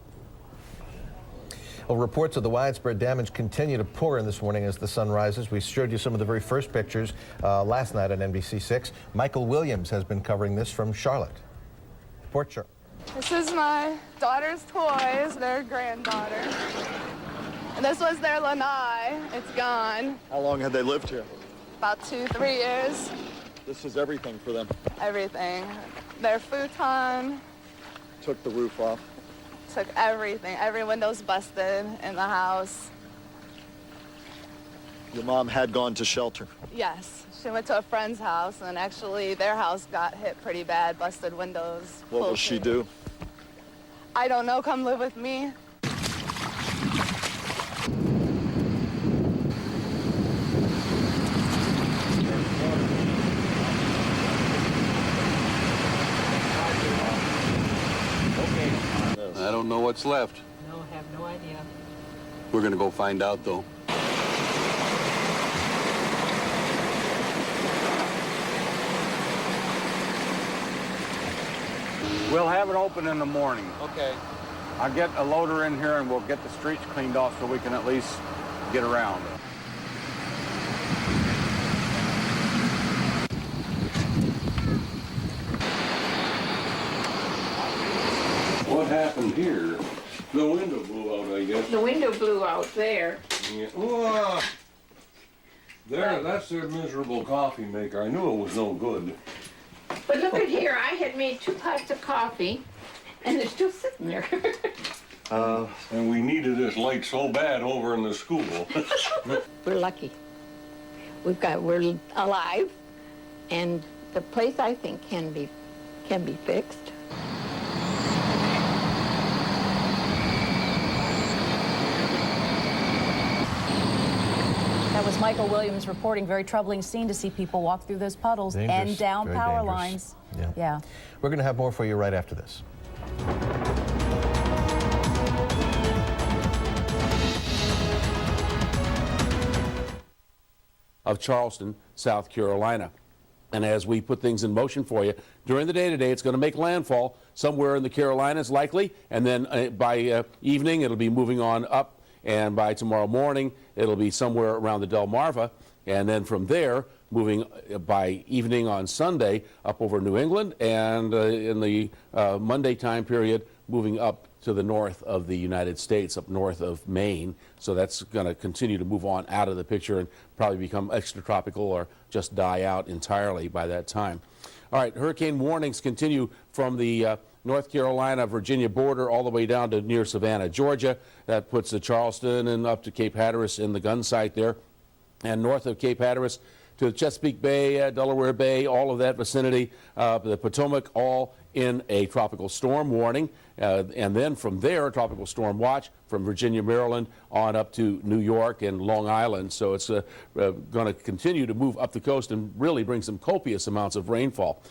Well, reports of the widespread damage continue to pour in this morning as the sun rises. We showed you some of the very first pictures last night on NBC6. Michael Williams has been covering this from Charlotte. Report, Charlotte. This is my daughter's toys, their granddaughter. And this was their lanai. It's gone. How long had they lived here? About 2-3 years. This is everything for them. Everything. Their futon. Took the roof off. took everything. Every window's busted in the house. Your mom had gone to shelter. Yes, she went to a friend's house, and actually their house got hit pretty bad, busted windows. What will she do? I don't know, come live with me. I don't know what's left. No, I have no idea. We're gonna go find out, though. We'll have it open in the morning. Okay. I'll get a loader in here and we'll get the streets cleaned off so we can at least get around. What happened here? The window blew out, I guess. The window blew out there. Yeah. Whoa. There, that's their miserable coffee maker. I knew it was no good. But look at here, I had made 2 pots of coffee, and they're still sitting there. And we needed this light so bad over in the school. We're lucky. We're alive, and the place, I think, can be fixed. That was Michael Williams reporting. Very troubling scene to see people walk through those puddles Dangerous, and down very power dangerous. lines. Yeah. Yeah. We're going to have more for you right after this. Of Charleston, South Carolina. And as we put things in motion for you, during the day today, it's going to make landfall somewhere in the Carolinas likely, and then by evening, it'll be moving on up, and by tomorrow morning, it'll be somewhere around the Delmarva, and then from there, moving by evening on Sunday up over New England, and in the Monday time period, moving up to the north of the United States, up north of Maine. So that's going to continue to move on out of the picture and probably become extratropical or just die out entirely by that time. All right, hurricane warnings continue from the North Carolina-Virginia border all the way down to near Savannah, Georgia. That puts the Charleston and up to Cape Hatteras in the gun sight there. And north of Cape Hatteras to Chesapeake Bay, Delaware Bay, all of that vicinity, the Potomac, all in a tropical storm warning. And then from there, a tropical storm watch from Virginia, Maryland, on up to New York and Long Island. So it's going to continue to move up the coast and really bring some copious amounts of rainfall.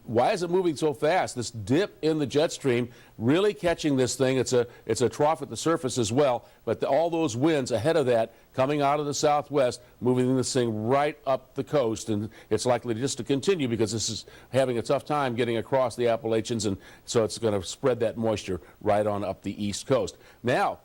Why is it moving so fast? This dip in the jet stream really catching this thing. It's a trough at the surface as well, but all those winds ahead of that coming out of the southwest, moving this thing right up the coast, and it's likely just to continue because this is having a tough time getting across the Appalachians, and so it's going to spread that moisture right on up the east coast. Now,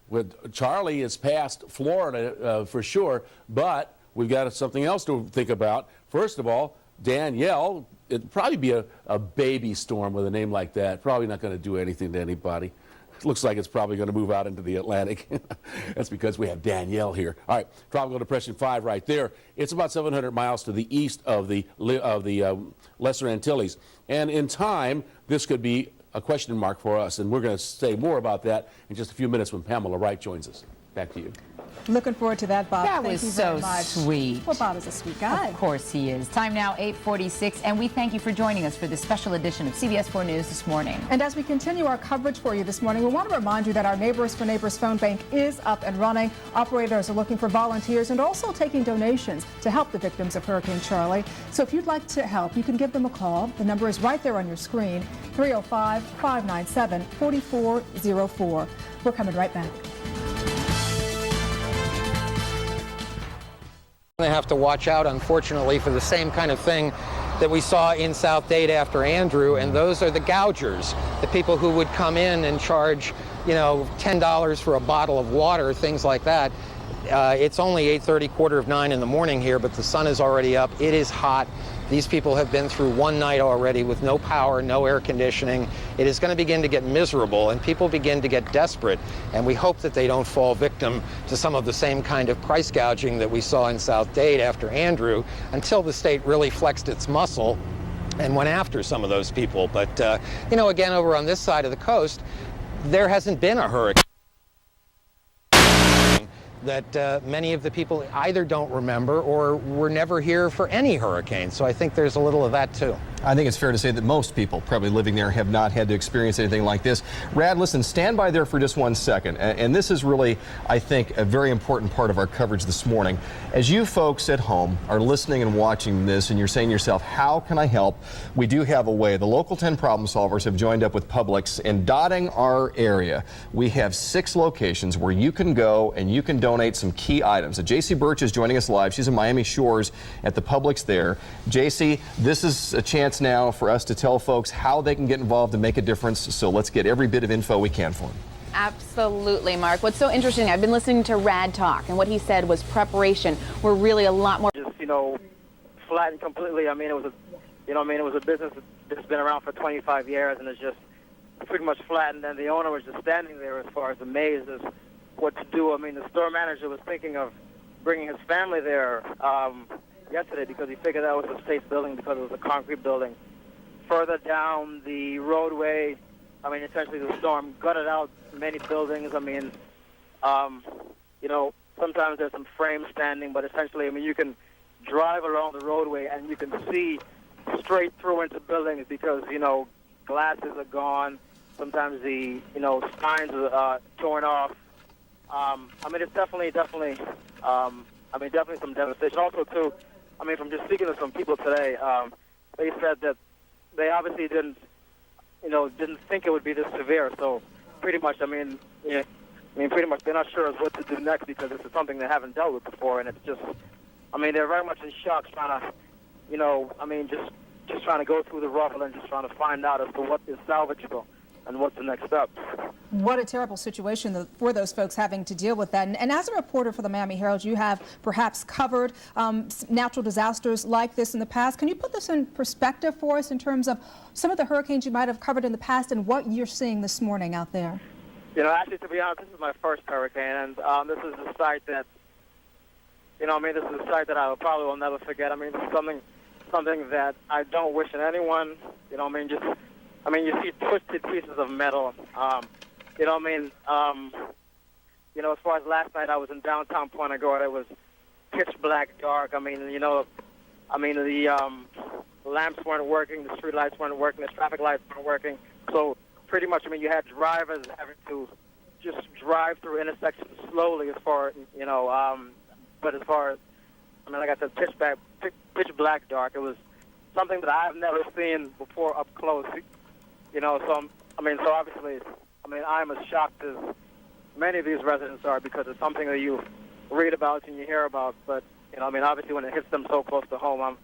with Charley is past Florida for sure, but we've got something else to think about. First of all, Danielle, it'd probably be a baby storm with a name like that. Probably not going to do anything to anybody. It looks like it's probably going to move out into the Atlantic. That's because we have Danielle here. All right, Tropical Depression 5 right there. It's about 700 miles to the east of the Lesser Antilles. And in time, this could be a question mark for us. And we're going to say more about that in just a few minutes when Pamela Wright joins us. Back to you. Looking forward to that, Bob. That Thank was you so very much. sweet. Well, Bob is a sweet guy. Of course he is. Time now, 8:46, and we thank you for joining us for this special edition of CBS 4 News this morning. And as we continue our coverage for you this morning, we want to remind you that our Neighbors for Neighbors phone bank is up and running. Operators are looking for volunteers and also taking donations to help the victims of Hurricane Charley. So if you'd like to help, you can give them a call. The number is right there on your screen, 305-597-4404. We're coming right back. They have to watch out, unfortunately, for the same kind of thing that we saw in South Dade after Andrew, and those are the gougers, the people who would come in and charge, $10 for a bottle of water, things like that. It's only 8:30, 8:45 in the morning here, but the sun is already up. It is hot. These people have been through one night already with no power, no air conditioning. It is going to begin to get miserable, and people begin to get desperate. And we hope that they don't fall victim to some of the same kind of price gouging that we saw in South Dade after Andrew, until the state really flexed its muscle and went after some of those people. But, again, over on this side of the coast, there hasn't been a hurricane that many of the people either don't remember or were never here for any hurricane. So I think there's a little of that too. I think it's fair to say that most people probably living there have not had to experience anything like this. Rad, listen, stand by there for just 1 second. And this is really, I think, a very important part of our coverage this morning. As you folks at home are listening and watching this and you're saying to yourself, how can I help? We do have a way. The Local 10 Problem Solvers have joined up with Publix, and dotting our area, we have 6 locations where you can go and you can donate some key items. JC Birch is joining us live. She's in Miami Shores at the Publix there. JC, this is a chance now for us to tell folks how they can get involved and make a difference. So let's get every bit of info we can for them. Absolutely, Mark. What's so interesting, I've been listening to Rad talk, and what he said was preparation. We're really a lot more. Just, flattened completely. I mean, it was a business that's been around for 25 years, and it's just pretty much flattened. And the owner was just standing there as far as amazed as what to do. I mean, the store manager was thinking of bringing his family there yesterday because he figured that was a safe building because it was a concrete building. Further down the roadway, I mean, essentially the storm gutted out many buildings. I mean, sometimes there's some frames standing, but essentially, I mean, you can drive along the roadway and you can see straight through into buildings because, glasses are gone. Sometimes the, signs are torn off. I mean, it's definitely some devastation. Also, too, I mean, from just speaking to some people today, they said that they obviously didn't think it would be this severe. So, pretty much, pretty much they're not sure as what to do next because this is something they haven't dealt with before, and it's just, I mean, they're very much in shock, trying to, just trying to go through the rubble and just trying to find out as to what is salvageable and what's the next step. What a terrible situation for those folks having to deal with that. And as a reporter for the Miami Herald, you have perhaps covered natural disasters like this in the past. Can you put this in perspective for us in terms of some of the hurricanes you might have covered in the past and what you're seeing this morning out there? Actually, to be honest, this is my first hurricane, and this is a site that, this is a site that I probably will never forget. I mean, this is something that I don't wish on anyone. You see twisted pieces of metal. As far as last night, I was in downtown Punta Gorda. It was pitch black dark. The lamps weren't working, the street lights weren't working, the traffic lights weren't working. So pretty much, you had drivers having to just drive through intersections slowly as far, but as far as, like I said, pitch black dark. It was something that I've never seen before up close. So obviously, I'm as shocked as many of these residents are because it's something that you read about and you hear about. But, obviously when it hits them so close to home,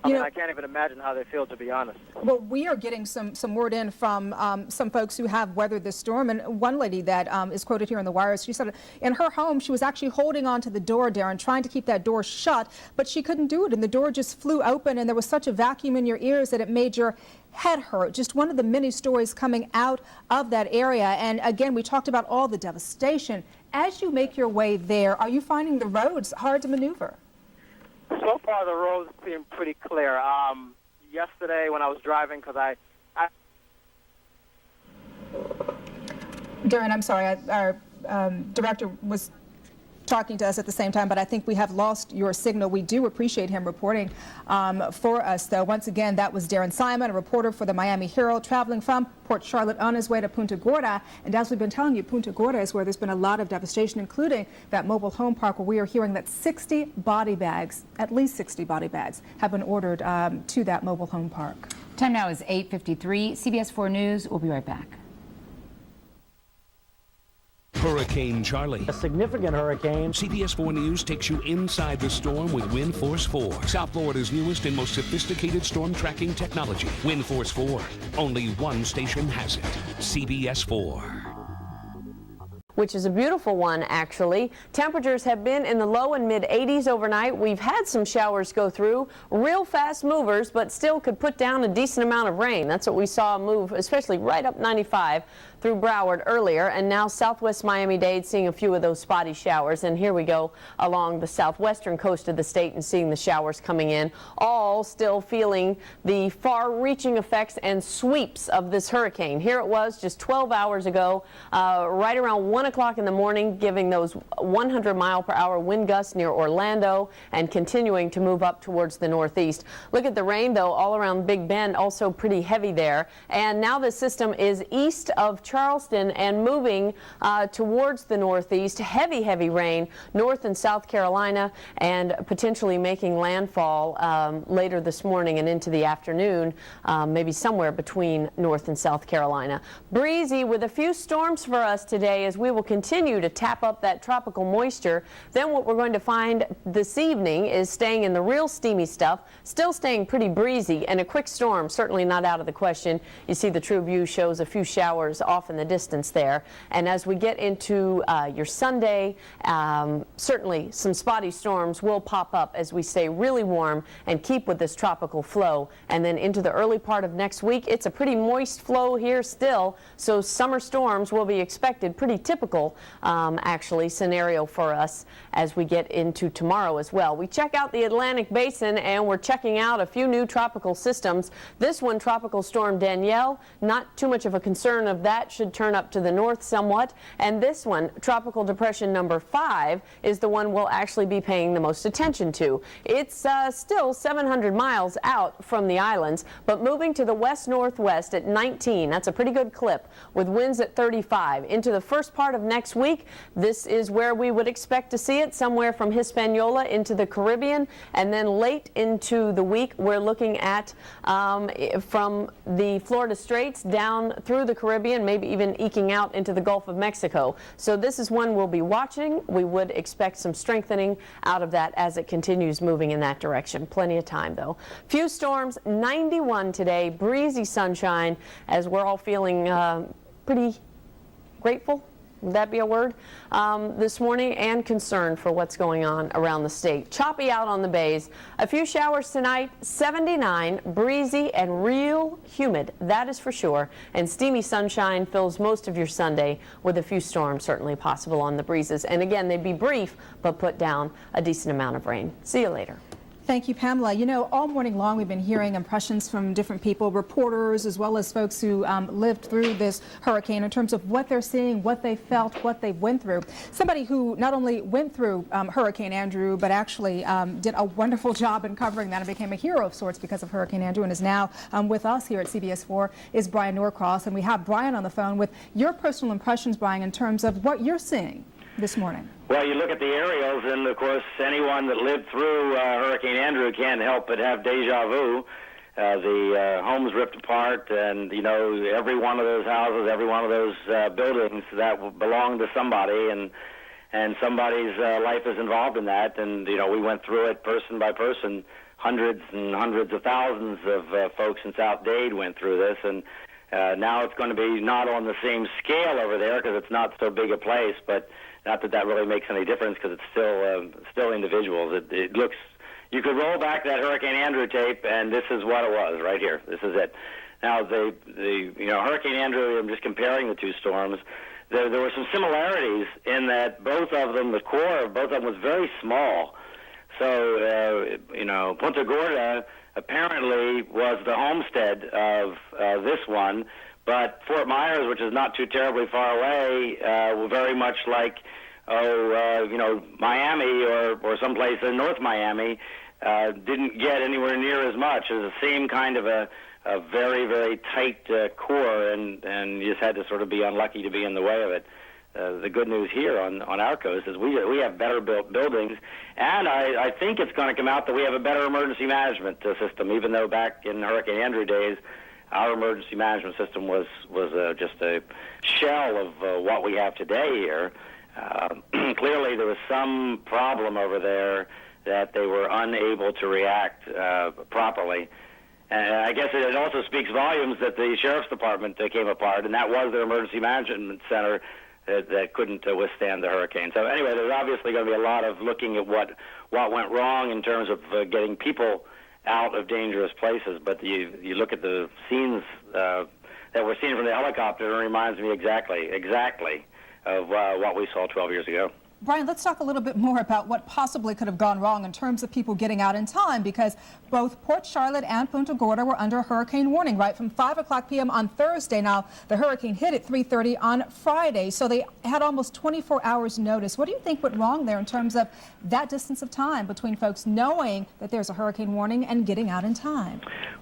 I can't even imagine how they feel, to be honest. Well, we are getting some word in from some folks who have weathered this storm, and one lady that is quoted here in the wires, she said in her home she was actually holding on to the door, Darren, trying to keep that door shut, but she couldn't do it, and the door just flew open, and there was such a vacuum in your ears that it made your head hurt. Just one of the many stories coming out of that area. And again, we talked about all the devastation. As you make your way there, are you finding the roads hard to maneuver? So far, the roads seem pretty clear. Yesterday, when I was driving, because I Darren, I'm sorry, our director was talking to us at the same time, but I think we have lost your signal. We do appreciate him reporting for us, though. Once again, that was Darren Simon, a reporter for the Miami Herald, traveling from Port Charlotte on his way to Punta Gorda. And as we've been telling you, Punta Gorda is where there's been a lot of devastation, including that mobile home park where we are hearing that 60 body bags, at least 60 body bags, have been ordered to that mobile home park. Time now is 8:53. CBS 4 News. We'll be right back. Hurricane Charley. A significant hurricane. CBS 4 News takes you inside the storm with Wind Force 4, South Florida's newest and most sophisticated storm tracking technology. Wind Force 4. Only one station has it. CBS 4. Which is a beautiful one, actually. Temperatures have been in the low and mid 80s overnight. We've had some showers go through, real fast movers, but still could put down a decent amount of rain. That's what we saw move, especially right up 95. through Broward earlier, and now southwest Miami-Dade seeing a few of those spotty showers. And here we go along the southwestern coast of the state and seeing the showers coming in, all still feeling the far-reaching effects and sweeps of this hurricane. Here it was just 12 hours ago, right around 1 o'clock in the morning, giving those 100-mile-per-hour wind gusts near Orlando and continuing to move up towards the northeast. Look at the rain, though, all around Big Bend, also pretty heavy there. And now the system is east of Charleston and moving towards the northeast. Heavy, heavy rain north and South Carolina, and potentially making landfall later this morning and into the afternoon, maybe somewhere between North and South Carolina. Breezy with a few storms for us today as we will continue to tap up that tropical moisture. Then what we're going to find this evening is staying in the real steamy stuff, still staying pretty breezy, and a quick storm certainly not out of the question. You see the True View shows a few showers off in the distance there. And as we get into your Sunday, certainly some spotty storms will pop up as we stay really warm and keep with this tropical flow. And then into the early part of next week, it's a pretty moist flow here still, so summer storms will be expected. Pretty typical, actually, scenario for us as we get into tomorrow as well. We check out the Atlantic Basin, and we're checking out a few new tropical systems. This one, Tropical Storm Danielle, not too much of a concern of that, should turn up to the north somewhat. And this one, Tropical Depression number 5, is the one we'll actually be paying the most attention to. It's still 700 miles out from the islands, but moving to the west-northwest at 19. That's a pretty good clip, with winds at 35. Into the first part of next week, this is where we would expect to see it, somewhere from Hispaniola into the Caribbean, and then late into the week, we're looking at from the Florida Straits down through the Caribbean, maybe even eking out into the Gulf of Mexico. So this is one we'll be watching. We would expect some strengthening out of that as it continues moving in that direction. Plenty of time, though. Few storms, 91 today, breezy sunshine, as we're all feeling pretty grateful. Would that be a word? This morning, and concerned for what's going on around the state. Choppy out on the bays. A few showers tonight, 79, breezy and real humid, that is for sure. And steamy sunshine fills most of your Sunday, with a few storms certainly possible on the breezes. And again, they'd be brief, but put down a decent amount of rain. See you later. Thank you, Pamela. You know, all morning long we've been hearing impressions from different people, reporters, as well as folks who lived through this hurricane in terms of what they're seeing, what they felt, what they went through. Somebody who not only went through Hurricane Andrew, but actually did a wonderful job in covering that and became a hero of sorts because of Hurricane Andrew, and is now with us here at CBS 4, is Brian Norcross. And we have Brian on the phone with your personal impressions, Brian, in terms of what you're seeing this morning. Well, you look at the aerials, and of course, anyone that lived through Hurricane Andrew can't help but have deja vu. The homes ripped apart, and, you know, every one of those houses, every one of those buildings that belonged to somebody, and somebody's life is involved in that. And, you know, we went through it person by person. Hundreds and hundreds of thousands of folks in South Dade went through this, and now it's going to be not on the same scale over there because it's not so big a place, but not that that really makes any difference because it's still individuals. It looks, you could roll back that Hurricane Andrew tape, and this is what it was right here. This is it. Now, you know, Hurricane Andrew, I'm just comparing the two storms. There were some similarities in that both of them, the core of both of them was very small. So, you know, Punta Gorda apparently was the homestead of this one, but Fort Myers, which is not too terribly far away, were very much like, you know, Miami or someplace in North Miami, didn't get anywhere near as much. It was the same kind of a very, very tight core, and you just had to sort of be unlucky to be in the way of it. The good news here on our coast is we have better built buildings, and I think it's going to come out that we have a better emergency management system, even though back in Hurricane Andrew days, our emergency management system was just a shell of what we have today here. Clearly, there was some problem over there that they were unable to react properly. And I guess it also speaks volumes that the Sheriff's Department came apart, and that was their emergency management center that couldn't withstand the hurricane. So anyway, there's obviously going to be a lot of looking at what went wrong in terms of getting people out of dangerous places. But you look at the scenes that we're seeing from the helicopter reminds me exactly of what we saw 12 years ago. Brian, let's talk a little bit more about what possibly could have gone wrong in terms of people getting out in time, because both Port Charlotte and Punta Gorda were under hurricane warning right from 5:00 p.m. on Thursday. Now, the hurricane hit at 3:30 on Friday, so they had almost 24 hours notice. What do you think went wrong there in terms of that distance of time between folks knowing that there's a hurricane warning and getting out in time?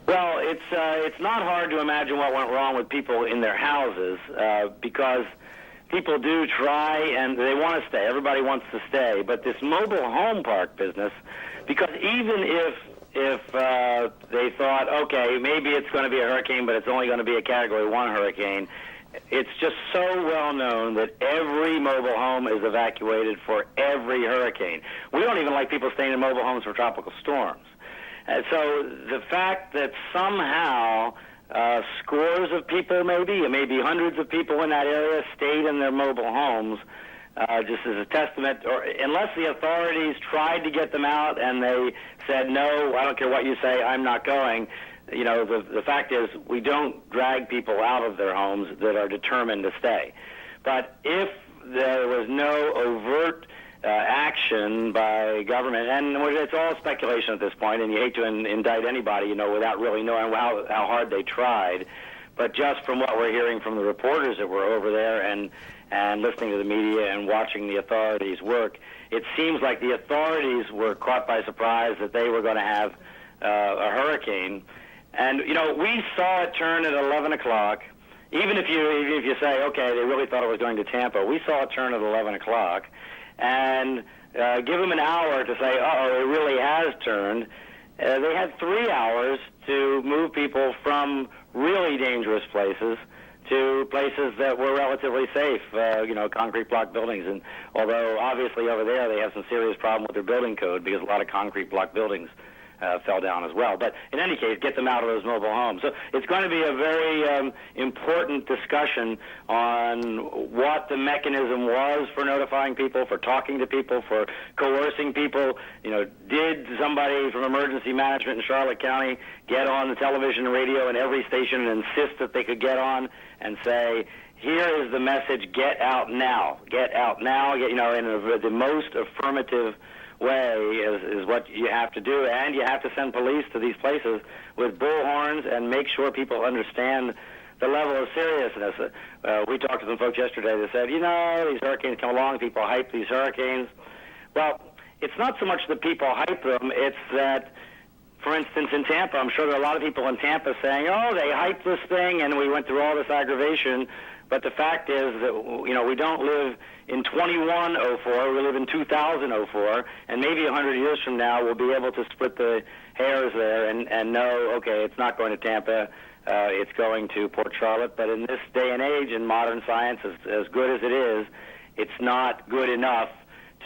Well, it's not hard to imagine what went wrong with people in their houses because people do try and they want to stay. Everybody wants to stay. But this mobile home park business, because even if they thought, okay, maybe it's going to be a hurricane, but it's only going to be a Category 1 hurricane, it's just so well known that every mobile home is evacuated for every hurricane. We don't even like people staying in mobile homes for tropical storms. And so the fact that somehow scores of people, maybe hundreds of people in that area stayed in their mobile homes, just as a testament, or unless the authorities tried to get them out and they said, no, I don't care what you say, I'm not going. You know, the fact is we don't drag people out of their homes that are determined to stay. But if there was no overt action by government, and it's all speculation at this point, and you hate to indict anybody, you know, without really knowing how hard they tried. But just from what we're hearing from the reporters that were over there and listening to the media and watching the authorities work, it seems like the authorities were caught by surprise that they were going to have a hurricane. And, you know, we saw it turn at 11 o'clock. Even if you say, okay, they really thought it was going to Tampa, we saw it turn at 11 o'clock. And give them an hour to say, uh-oh, it really has turned. They had 3 hours to move people from really dangerous places to places that were relatively safe, you know, concrete block buildings. And although obviously over there they have some serious problem with their building code because a lot of concrete block buildings fell down as well. But in any case, get them out of those mobile homes. So it's going to be a very important discussion on what the mechanism was for notifying people, for talking to people, for coercing people. You know, did somebody from emergency management in Charlotte County get on the television and radio in every station and insist that they could get on and say, here is the message, get out now, get out now, you know, in the most affirmative way is what you have to do, and you have to send police to these places with bullhorns and make sure people understand the level of seriousness. We talked to some folks yesterday that said, you know, these hurricanes come along, people hype these hurricanes. Well, it's not so much that people hype them, it's that, for instance, in Tampa, I'm sure there are a lot of people in Tampa saying, oh, they hyped this thing and we went through all this aggravation. But the fact is that, you know, we don't live in 2104, we live in 2004, and maybe 100 years from now we'll be able to split the hairs there and know, okay, it's not going to Tampa, it's going to Port Charlotte. But in this day and age, in modern science, as good as it is, it's not good enough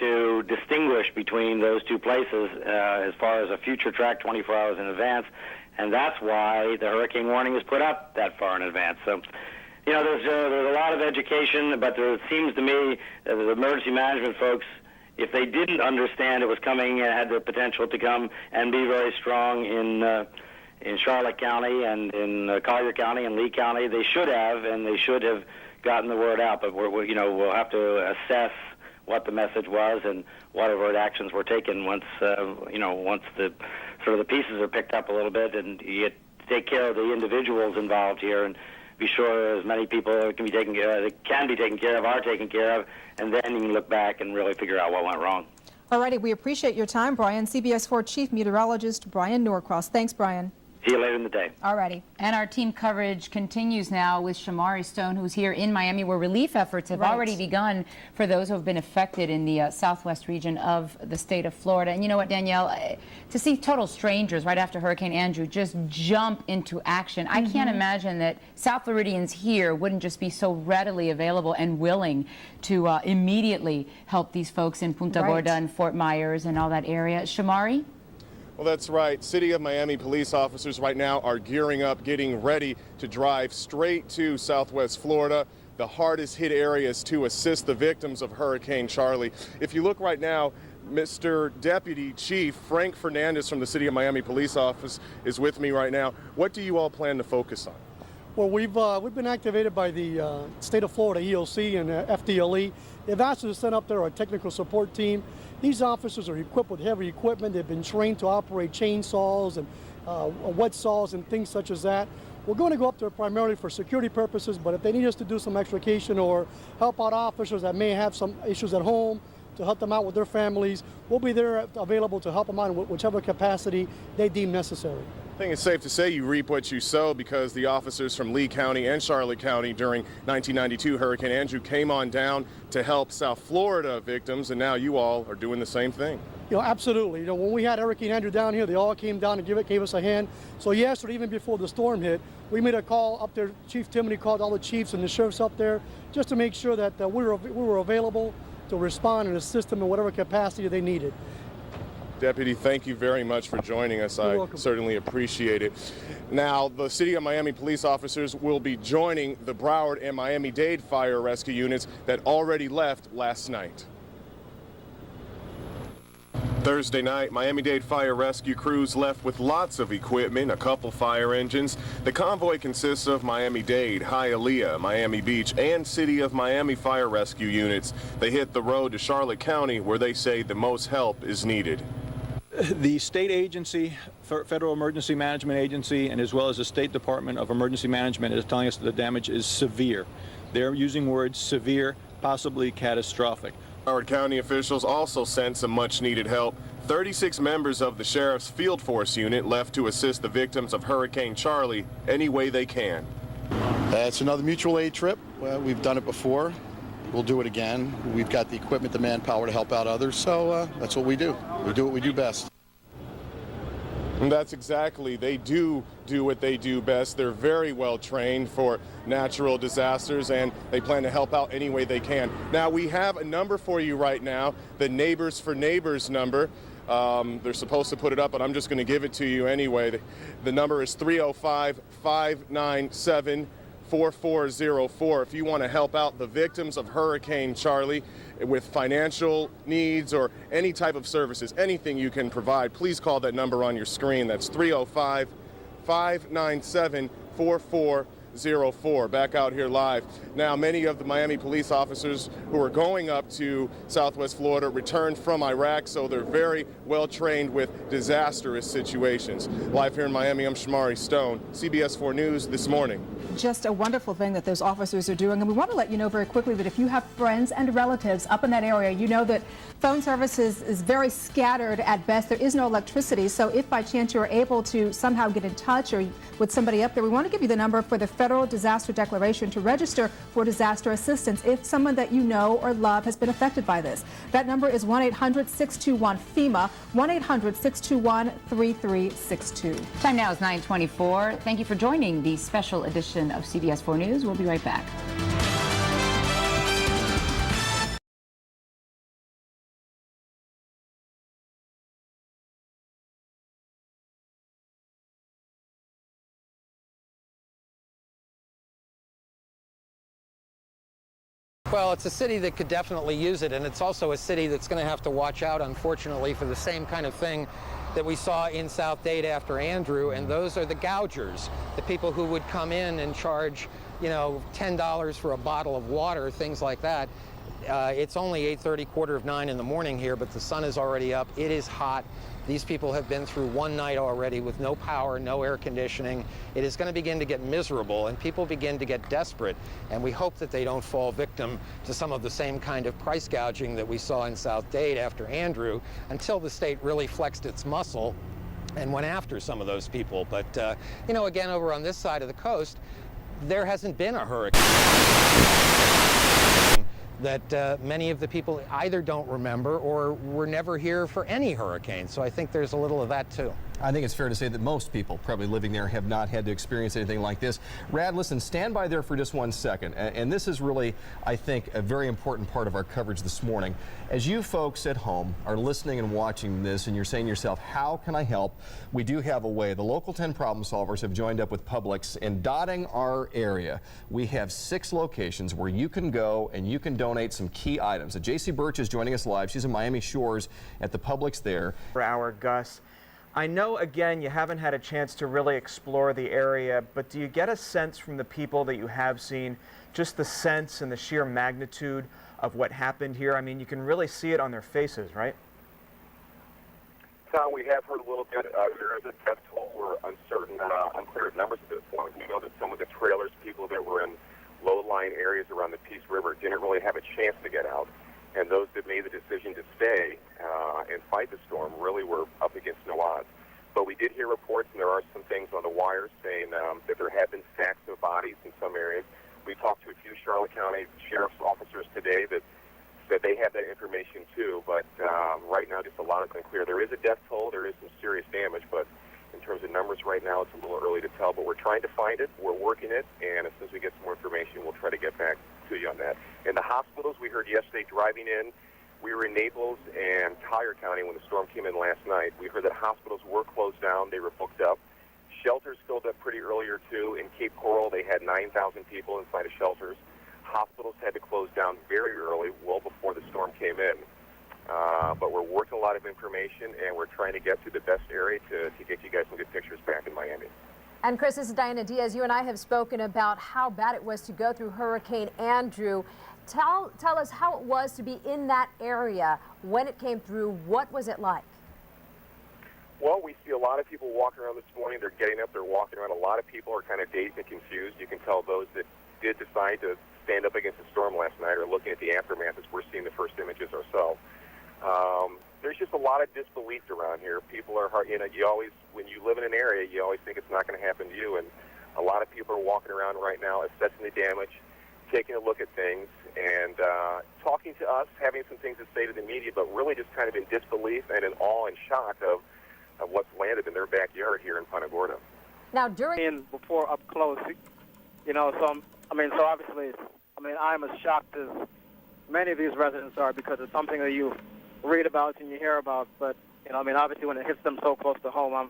to distinguish between those two places as far as a future track 24 hours in advance, and that's why the hurricane warning is put up that far in advance. So, you know, there's a lot of education, but there seems to me that the emergency management folks, if they didn't understand it was coming and had the potential to come and be very strong in Charlotte County and in Collier County and Lee County, they should have, and they should have gotten the word out. But we'll have to assess what the message was and what overt actions were taken once once the sort of the pieces are picked up a little bit, and you take care of the individuals involved here and be sure as many people can be taken care of, are taken care of, and then you can look back and really figure out what went wrong. All righty, we appreciate your time, Brian. CBS 4 Chief Meteorologist Brian Norcross. Thanks, Brian. See you later in the day. All righty. And our team coverage continues now with Shamari Stone, who's here in Miami, where relief efforts have already begun for those who have been affected in the southwest region of the state of Florida. And you know what, Danielle, to see total strangers right after Hurricane Andrew just jump into action, I can't imagine that South Floridians here wouldn't just be so readily available and willing to immediately help these folks in Punta Gorda and Fort Myers and all that area. Shamari? Well, that's right. City of Miami police officers right now are gearing up, getting ready to drive straight to Southwest Florida, the hardest hit areas, to assist the victims of Hurricane Charley. If you look right now, Mr. Deputy Chief Frank Fernandez from the City of Miami Police Office is with me right now. What do you all plan to focus on? Well, we've been activated by the state of Florida EOC and FDLE. They've asked us to send up there a technical support team. These officers are equipped with heavy equipment. They've been trained to operate chainsaws and wet saws and things such as that. We're going to go up there primarily for security purposes, but if they need us to do some extrication or help out officers that may have some issues at home, to help them out with their families, we'll be there available to help them out in whichever capacity they deem necessary. I think it's safe to say you reap what you sow, because the officers from Lee County and Charley County during 1992 Hurricane Andrew came on down to help South Florida victims, and now you all are doing the same thing. You know, absolutely. You know, when we had Hurricane Andrew down here, they all came down and gave us a hand. So yesterday, even before the storm hit, we made a call up there. Chief Timothy called all the chiefs and the sheriffs up there just to make sure that we were available to respond and assist them in whatever capacity they needed. Deputy, thank you very much for joining us. You're I welcome. certainly appreciate it. Now, the City of Miami police officers will be joining the Broward and Miami-Dade fire rescue units that already left last night. Thursday night, Miami-Dade fire rescue crews left with lots of equipment, a couple fire engines. The convoy consists of Miami-Dade, Hialeah, Miami Beach, and City of Miami fire rescue units. They hit the road to Charlotte County, where they say the most help is needed. The state agency, Federal Emergency Management Agency, and as well as the State Department of Emergency Management is telling us that the damage is severe. They're using words severe, possibly catastrophic. Broward County officials also sent some much-needed help. 36 members of the Sheriff's Field Force unit left to assist the victims of Hurricane Charley any way they can. It's another mutual aid trip. We've done it before. We'll do it again. We've got the equipment, the manpower to help out others, so that's what we do. We do what we do best. And that's exactly, they do what they do best. They're very well trained for natural disasters, and they plan to help out any way they can. Now, we have a number for you right now, the Neighbors for Neighbors number. They're supposed to put it up, but I'm just going to give it to you anyway. The number is 305-597-4404. If you want to help out the victims of Hurricane Charley with financial needs or any type of services, anything you can provide, please call that number on your screen. That's 305-597-4404. Back out here live. Now, many of the Miami police officers who are going up to Southwest Florida returned from Iraq, so they're very well trained with disastrous situations. Live here in Miami, I'm Shamari Stone, CBS 4 News This Morning. Just a wonderful thing that those officers are doing. And we want to let you know very quickly that if you have friends and relatives up in that area, you know that phone service is very scattered at best. There is no electricity. So if by chance you're able to somehow get in touch or with somebody up there, we want to give you the number for the Federal Disaster Declaration to register for disaster assistance if someone that you know or love has been affected by this. That number is 1-800-621-FEMA, 1-800-621-3362. Time now is 9:24. Thank you for joining the special edition of CBS 4 News. We'll be right back. Well, it's a city that could definitely use it, and it's also a city that's going to have to watch out, unfortunately, for the same kind of thing that we saw in South Dade after Andrew, and those are the gougers, the people who would come in and charge, you know, $10 for a bottle of water, things like that. It's only 8:30, 8:45 in the morning here, but the sun is already up. It is hot. These people have been through one night already with no power, no air conditioning. It is going to begin to get miserable, and people begin to get desperate, and we hope that they don't fall victim to some of the same kind of price gouging that we saw in South Dade after Andrew, until the state really flexed its muscle and went after some of those people. But, you know, again, over on this side of the coast, there hasn't been a hurricane that many of the people either don't remember or were never here for any hurricane. So I think there's a little of that too. I think it's fair to say that most people probably living there have not had to experience anything like this. Rad, listen, stand by there for just 1 second. And this is really, I think, a very important part of our coverage this morning. As you folks at home are listening and watching this and you're saying to yourself, how can I help? We do have a way. The Local 10 Problem Solvers have joined up with Publix, and dotting our area, we have 6 locations where you can go and you can donate some key items. JC Birch is joining us live. She's in Miami Shores at the Gus. I know, again, you haven't had a chance to really explore the area, but do you get a sense from the people that you have seen, just the sense and the sheer magnitude of what happened here? I mean, you can really see it on their faces, right? Tom, we have heard a little bit. There is a death toll. We're uncertain, unclear numbers at this point. We know that some of the trailers, people that were in low-lying areas around the Peace River, didn't really have a chance to get out. And those that made the decision to stay and fight the storm really were up against no odds. But we did hear reports, and there are some things on the wires saying that there have been stacks of bodies in some areas. We talked to a few Charlotte County sheriff's officers today that they have that information too, but right now just a lot is unclear. There is a death toll, there is some serious damage, but in terms of numbers right now, it's a little early to tell, but we're trying to find it, we're working it, and as soon as we get some more information, we'll try to get back to you on that. In the hospitals, we heard yesterday driving in, we were in Naples and Tyler County when the storm came in last night. We heard that hospitals were closed down, they were booked up. Shelters filled up pretty earlier too. In Cape Coral, they had 9,000 people inside of shelters. Hospitals had to close down very early, well before the storm came in. But we're working a lot of information, and we're trying to get to the best area to get you guys some good pictures back in Miami. And Chris, this is Diana Diaz. You and I have spoken about how bad it was to go through Hurricane Andrew. Tell us how it was to be in that area when it came through. What was it like? Well, we see a lot of people walking around this morning. They're getting up, they're walking around. A lot of people are kind of dazed and confused. You can tell those that did decide to stand up against the storm last night or looking at the aftermath as we're seeing the first images ourselves. There's just a lot of disbelief around here. People are hard, you always, when you live in an area, you always think it's not going to happen to you, and a lot of people are walking around right now assessing the damage, taking a look at things, and talking to us, having some things to say to the media, but really just kind of in disbelief and in awe and shock of what's landed in their backyard here in Punta Gorda. Now, during before up close, so obviously, I'm as shocked as many of these residents are because it's something that you read about and you hear about, but obviously when it hits them so close to home,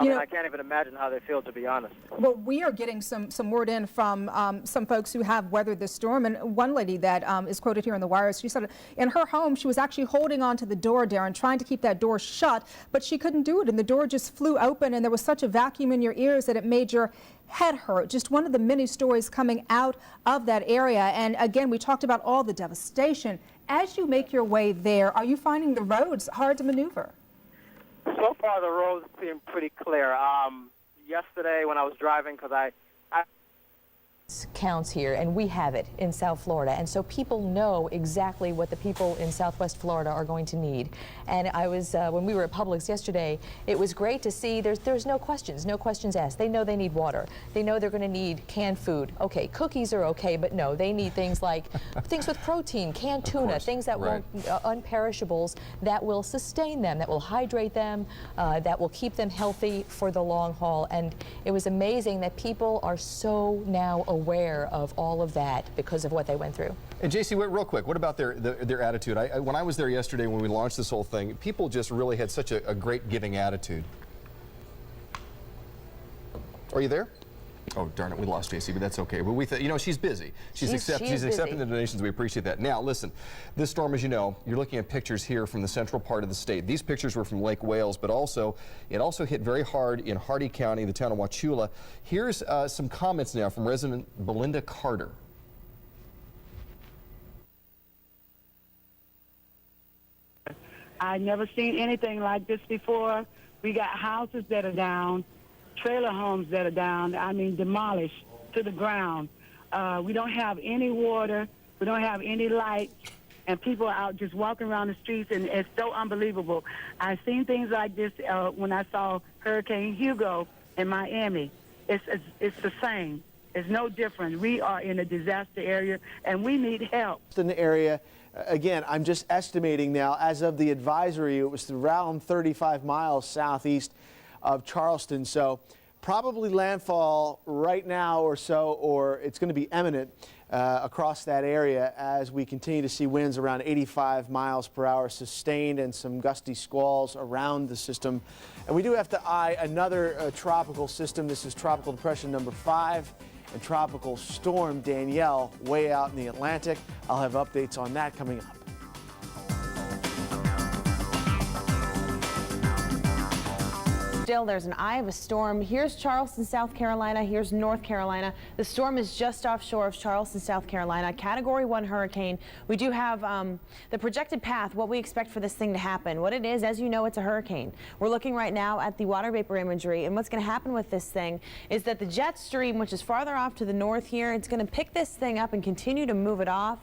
I can't even imagine how they feel, to be honest. Well, we are getting some word in from some folks who have weathered this storm, and one lady that is quoted here in the wires, she said in her home she was actually holding on to the door, Darren, trying to keep that door shut, but she couldn't do it, and the door just flew open, and there was such a vacuum in your ears that it made your head hurt. Just one of the many stories coming out of that area. And again, we talked about all the devastation. As you make your way there, are you finding the roads hard to maneuver? So far, the roads seem pretty clear. Yesterday, when I was driving, because I counts here, and we have it in South Florida, and so people know exactly what the people in Southwest Florida are going to need. And I was when we were at Publix yesterday, it was great to see there's no questions asked. They know they need water. They know they're going to need canned food. Okay, cookies are okay, but no, they need things like things with protein, canned tuna, things that won't unperishables that will sustain them, that will hydrate them, that will keep them healthy for the long haul. And it was amazing that people are so now aware of all of that because of what they went through. And JC, real quick, what about their attitude? When I was there yesterday when we launched this whole thing, people just really had such a great giving attitude. Are you there? Oh, darn it, we lost JC, but that's okay. But we she's busy. She's accepting the donations. We appreciate that. Now, listen, this storm, as you know, you're looking at pictures here from the central part of the state. These pictures were from Lake Wales, but it also hit very hard in Hardy County, the town of Wauchula. Here's some comments now from resident Belinda Carter. I've never seen anything like this before. We got houses that are down, trailer homes that are down, demolished to the ground. We don't have any water, we don't have any lights, and people are out just walking around the streets, and it's so unbelievable. I've seen things like this when I saw Hurricane Hugo in Miami. It's the same. It's no different. We are in a disaster area, and we need help. In the area, again, I'm just estimating now, as of the advisory, it was around 35 miles southeast of Charleston, so probably landfall right now or so, or it's going to be imminent across that area as we continue to see winds around 85 miles per hour sustained and some gusty squalls around the system. And we do have to eye another tropical system. This is Tropical Depression number 5 and Tropical Storm Danielle way out in the Atlantic. I'll have updates on that coming up. Still, there's an eye of a storm. Here's Charleston, South Carolina. Here's North Carolina. The storm is just offshore of Charleston, South Carolina. Category 1 hurricane. We do have the projected path, what we expect for this thing to happen. What it is, as you know, it's a hurricane. We're looking right now at the water vapor imagery, and what's going to happen with this thing is that the jet stream, which is farther off to the north here, it's going to pick this thing up and continue to move it off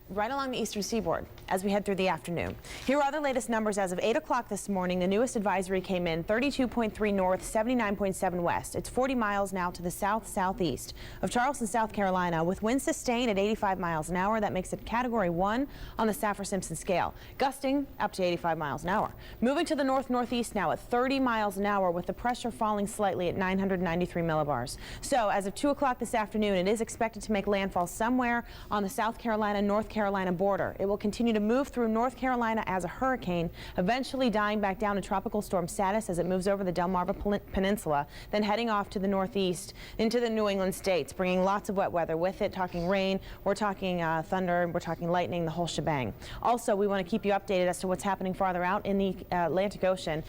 right along the eastern seaboard as we head through the afternoon. Here are the latest numbers as of 8 o'clock this morning. The newest advisory came in 32.3 north, 79.7 west. It's 40 miles now to the south-southeast of Charleston, South Carolina, with winds sustained at 85 miles an hour. That makes it Category 1 on the Saffir-Simpson scale, gusting up to 85 miles an hour. Moving to the north-northeast now at 30 miles an hour, with the pressure falling slightly at 993 millibars. So as of 2 o'clock this afternoon, it is expected to make landfall somewhere on the South Carolina-North Carolina border. It will continue to move through North Carolina as a hurricane, eventually dying back down to tropical storm status as it moves over the Delmarva Peninsula, then heading off to the northeast into the New England states, bringing lots of wet weather with it. Talking rain, we're talking thunder, we're talking lightning, the whole shebang. Also, we want to keep you updated as to what's happening farther out in the Atlantic Ocean.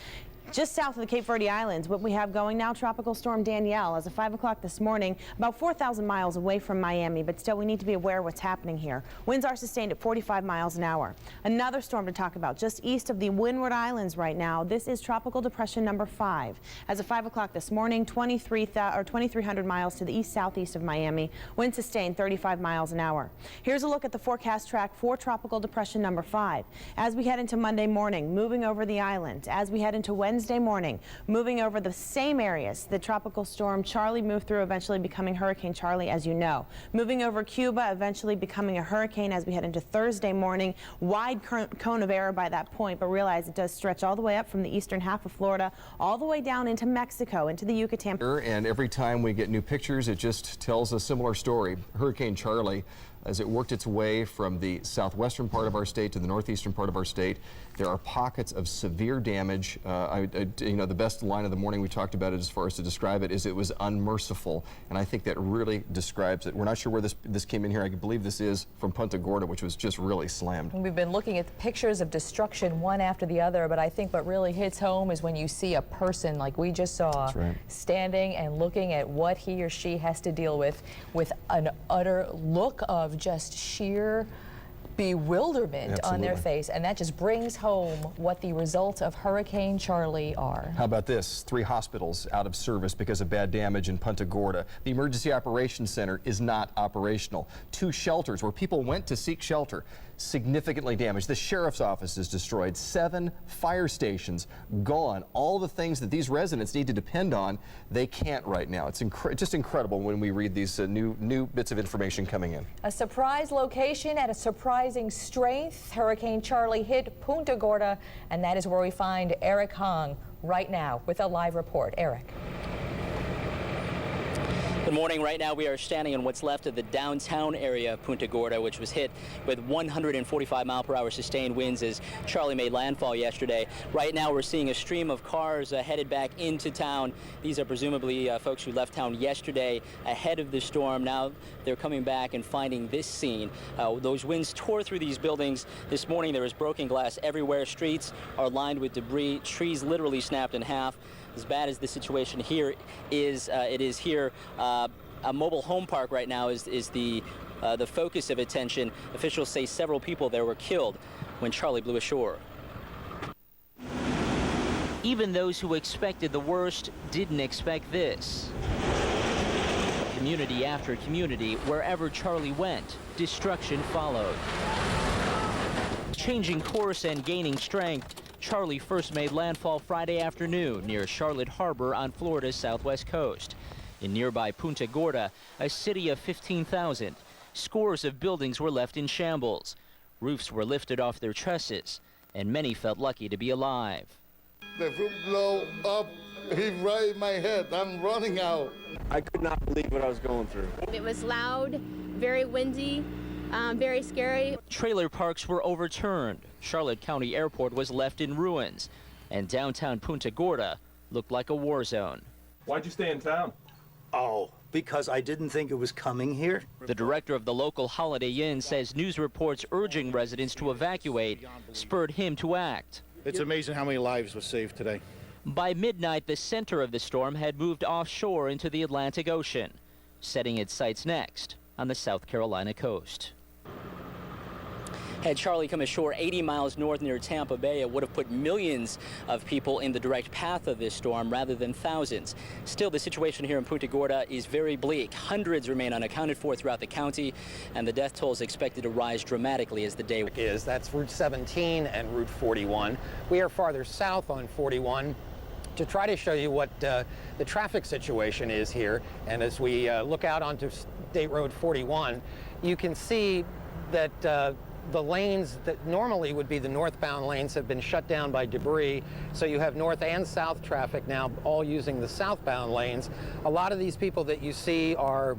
Just south of the Cape Verde Islands, what we have going now, Tropical Storm Danielle, as of 5 o'clock this morning, about 4,000 miles away from Miami, but still we need to be aware of what's happening here. Winds are sustained at 45 miles an hour. Another storm to talk about just east of the Windward Islands right now. This is Tropical Depression number 5. As of 5 o'clock this morning, 2,300 miles to the east-southeast of Miami. Wind sustained 35 miles an hour. Here's a look at the forecast track for Tropical Depression number 5. As we head into Monday morning, moving over the island. As we head into Wednesday morning, moving over the same areas the Tropical Storm Charley moved through, eventually becoming Hurricane Charley, as you know. Moving over Cuba, eventually becoming a hurricane as we head into Thursday morning. Wide cone of error by that point, but realize it does stretch all the way up from the eastern half of Florida, all the way down into Mexico, into the Yucatan. And every time we get new pictures, it just tells a similar story. Hurricane Charley, as it worked its way from the southwestern part of our state to the northeastern part of our state, there are pockets of severe damage. You know, the best line of the morning we talked about it, as far as to describe it, is it was unmerciful, and I think that really describes it. We're not sure where this came in here. I believe this is from Punta Gorda, which was just really slammed. We've been looking at the pictures of destruction one after the other, but I think what really hits home is when you see a person like we just saw, standing and looking at what he or she has to deal with an utter look of just sheer bewilderment on their face, and that just brings home what the results of Hurricane Charley are. How about this? 3 hospitals out of service because of bad damage in Punta Gorda. The Emergency Operations Center is not operational. 2 shelters where people went to seek shelter, significantly damaged. The sheriff's office is destroyed. 7 fire stations gone. All the things that these residents need to depend on, they can't right now. It's just incredible when we read these new bits of information coming in. A surprise location at a surprising strength. Hurricane Charley hit Punta Gorda, and that is where we find Eric Hong right now with a live report. Eric. Good morning. Right now we are standing in what's left of the downtown area of Punta Gorda, which was hit with 145 mile per hour sustained winds as Charley made landfall yesterday. Right now we're seeing a stream of cars headed back into town. These are presumably folks who left town yesterday ahead of the storm. Now they're coming back and finding this scene. Those winds tore through these buildings this morning. There was broken glass everywhere. Streets are lined with debris. Trees literally snapped in half. As bad as the situation here is, it is here. A mobile home park right now is the focus of attention. Officials say several people there were killed when Charley blew ashore. Even those who expected the worst didn't expect this. Community after community, wherever Charley went, destruction followed. Changing course and gaining strength, Charley first made landfall Friday afternoon near Charlotte Harbor on Florida's southwest coast. In nearby Punta Gorda, a city of 15,000, scores of buildings were left in shambles. Roofs were lifted off their trusses, and many felt lucky to be alive. The roof blew up, hit right in my head. I'm running out. I could not believe what I was going through. It was loud, very windy, very scary. Trailer parks were overturned. Charlotte County Airport was left in ruins, and downtown Punta Gorda looked like a war zone. Why'd you stay in town? Oh, because I didn't think it was coming here. The director of the local Holiday Inn says news reports urging residents to evacuate spurred him to act. It's amazing how many lives were saved today. By midnight, the center of the storm had moved offshore into the Atlantic Ocean, setting its sights next on the South Carolina coast. Had Charley come ashore 80 miles north near Tampa Bay, it would have put millions of people in the direct path of this storm rather than thousands. Still, the situation here in Punta Gorda is very bleak. Hundreds remain unaccounted for throughout the county, and the death toll is expected to rise dramatically as the day is. That's Route 17 and Route 41. We are farther south on 41 to try to show you what the traffic situation is here. And as we look out onto State Road 41, you can see that the lanes that normally would be the northbound lanes have been shut down by debris, so you have north and south traffic now all using the southbound lanes. A lot of these people that you see are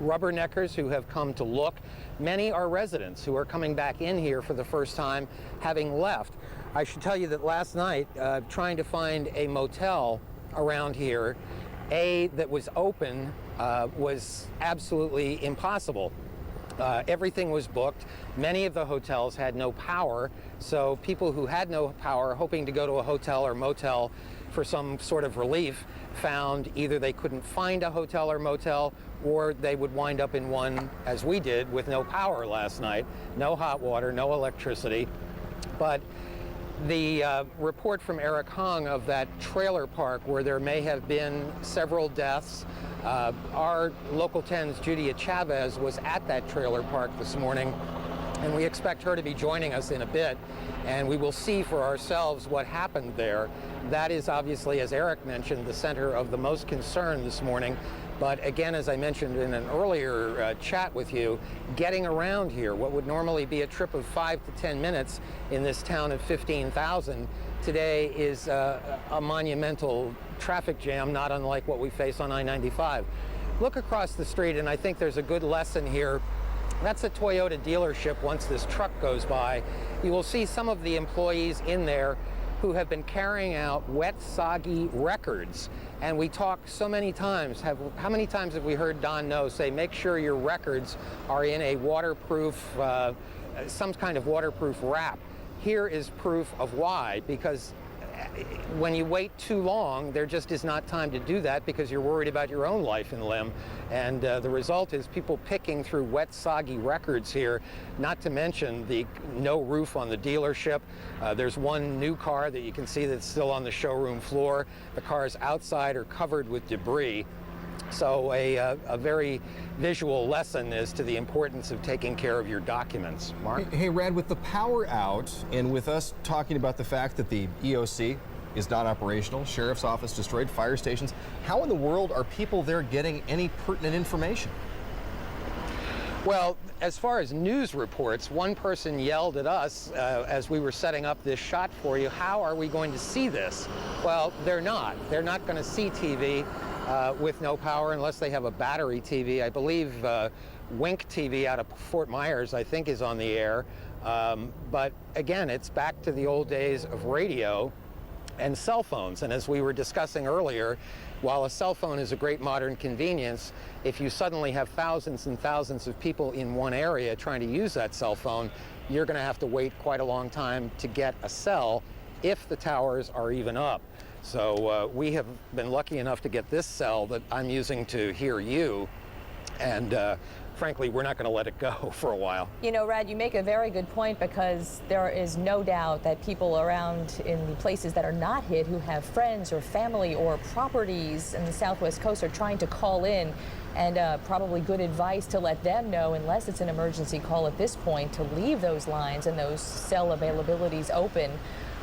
rubberneckers who have come to look. Many are residents who are coming back in here for the first time, having left. I should tell you that last night, trying to find a motel around here, that was open, was absolutely impossible. Everything was booked. Many of the hotels had no power, so people who had no power, hoping to go to a hotel or motel for some sort of relief, found either they couldn't find a hotel or motel, or they would wind up in one, as we did, with no power last night, no hot water, no electricity. But the report from Eric Hung of that trailer park where there may have been several deaths, our Local 10's Judy Chavez was at that trailer park this morning, and we expect her to be joining us in a bit, and we will see for ourselves what happened there. That is obviously, as Eric mentioned, the center of the most concern this morning. But again, as I mentioned in an earlier chat with you, getting around here, what would normally be a trip of 5 to 10 minutes in this town of 15,000, today is a monumental traffic jam, not unlike what we face on I-95. Look across the street, and I think there's a good lesson here. That's a Toyota dealership. Once this truck goes by, you will see some of the employees in there who have been carrying out wet, soggy records. And we talk so many times, how many times have we heard Don Noe say, make sure your records are in a waterproof, some kind of waterproof wrap. Here is proof of why, because when you wait too long, there just is not time to do that because you're worried about your own life and limb. And the result is people picking through wet, soggy records here, not to mention the no roof on the dealership. There's one new car that you can see that's still on the showroom floor. The cars outside are covered with debris. So a very visual lesson as to the importance of taking care of your documents. Mark? Hey, Rad, with the power out and with us talking about the fact that the EOC is not operational, sheriff's office destroyed, fire stations, how in the world are people there getting any pertinent information? Well, as far as news reports, one person yelled at us as we were setting up this shot for you, how are we going to see this? Well, they're not. They're not going to see TV with no power unless they have a battery TV. I believe Wink TV out of Fort Myers, I think, is on the air. But again, it's back to the old days of radio and cell phones. And as we were discussing earlier, while a cell phone is a great modern convenience, if you suddenly have thousands and thousands of people in one area trying to use that cell phone, you're going to have to wait quite a long time to get a cell if the towers are even up. So we have been lucky enough to get this cell that I'm using to hear you, and frankly, we're not going to let it go for a while. You know, Rad, you make a very good point, because there is no doubt that people around in the places that are not hit, who have friends or family or properties in the Southwest coast, are trying to call in, and probably good advice to let them know, unless it's an emergency call at this point, to leave those lines and those cell availabilities open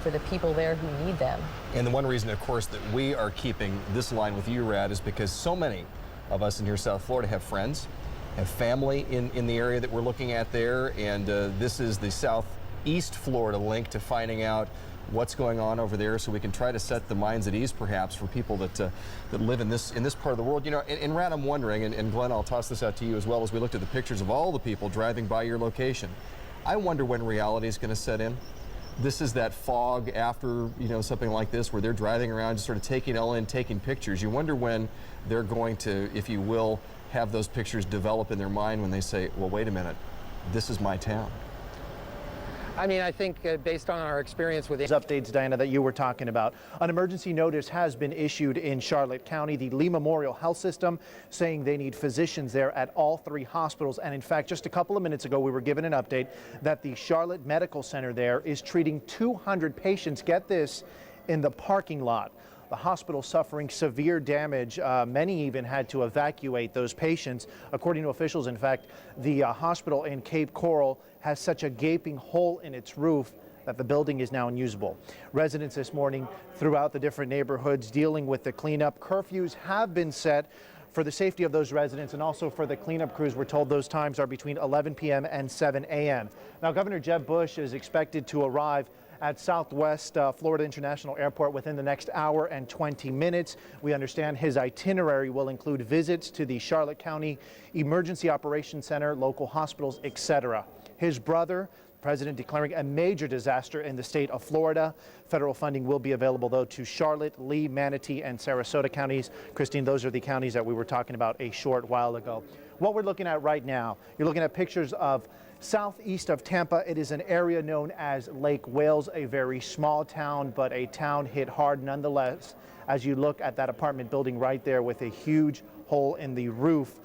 for the people there who need them. And the one reason, of course, that we are keeping this line with you, Rad, is because so many of us in here, South Florida, have friends, have family in the area that we're looking at there, and this is the Southeast Florida link to finding out what's going on over there, so we can try to set the minds at ease, perhaps, for people that live in this part of the world. You know, and Rad, I'm wondering, and Glenn, I'll toss this out to you as well, as we looked at the pictures of all the people driving by your location. I wonder when reality is going to set in. This is that fog after, you know, something like this, where they're driving around, just sort of taking it all in, taking pictures. You wonder when they're going to, if you will, have those pictures develop in their mind when they say, well, wait a minute, this is my town. I mean, I think based on our experience with updates, Diana, that you were talking about. An emergency notice has been issued in Charlotte County. The Lee Memorial Health System saying they need physicians there at all 3 hospitals. And in fact, just a couple of minutes ago, we were given an update that the Charlotte Medical Center there is treating 200 patients, get this, in the parking lot. The hospital suffering severe damage. Many even had to evacuate those patients. According to officials, in fact, the hospital in Cape Coral has such a gaping hole in its roof that the building is now unusable. Residents this morning throughout the different neighborhoods dealing with the cleanup. Curfews have been set for the safety of those residents and also for the cleanup crews. We're told those times are between 11 p.m. and 7 a.m. Now, Governor Jeb Bush is expected to arrive at Southwest Florida International Airport within the next hour and 20 minutes. We understand his itinerary will include visits to the Charlotte County Emergency Operations Center, local hospitals, etc. His brother, President, declaring a major disaster in the state of Florida. Federal funding will be available, though, to Charlotte, Lee, Manatee, and Sarasota counties. Christine, those are the counties that we were talking about a short while ago. What we're looking at right now, you're looking at pictures of southeast of Tampa. It is an area known as Lake Wales, a very small town, but a town hit hard nonetheless. As you look at that apartment building right there with a huge hole in the roof.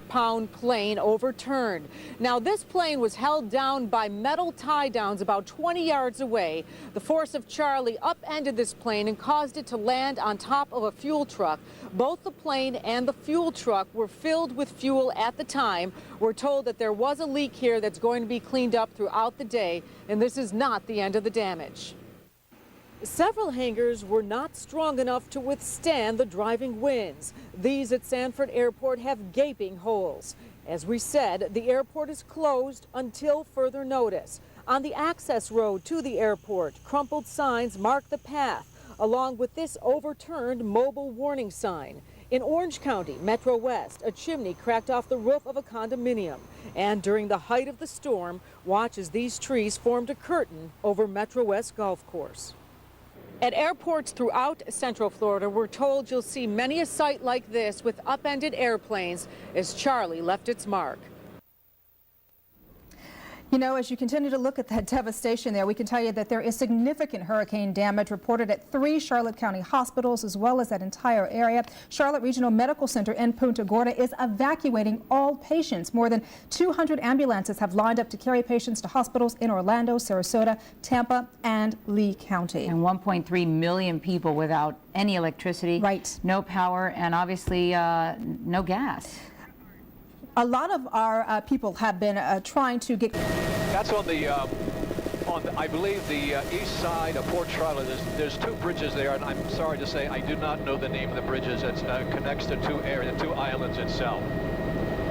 Pound plane overturned. Now, this plane was held down by metal tie downs about 20 yards away. The force of Charley upended this plane and caused it to land on top of a fuel truck. Both the plane and the fuel truck were filled with fuel at the time. We're told that there was a leak here that's going to be cleaned up throughout the day, and this is not the end of the damage. Several hangars were not strong enough to withstand the driving winds. These at Sanford Airport have gaping holes. As we said, the airport is closed until further notice. On the access road to the airport, crumpled signs mark the path, along with this overturned mobile warning sign. In Orange County, Metro West, a chimney cracked off the roof of a condominium. And during the height of the storm, watch as these trees formed a curtain over Metro West Golf Course. At airports throughout Central Florida, we're told you'll see many a sight like this with upended airplanes as Charley left its mark. You know, as you continue to look at that devastation there, we can tell you that there is significant hurricane damage reported at 3 Charlotte County hospitals as well as that entire area. Charlotte Regional Medical Center in Punta Gorda is evacuating all patients. More than 200 ambulances have lined up to carry patients to hospitals in Orlando, Sarasota, Tampa, and Lee County. And 1.3 million people without any electricity, right? No power, and obviously no gas. A lot of our people have been trying to get... That's on the, I believe, the east side of Port Charlotte. There's 2 bridges there, and I'm sorry to say I do not know the name of the bridges. It connects the 2 islands itself.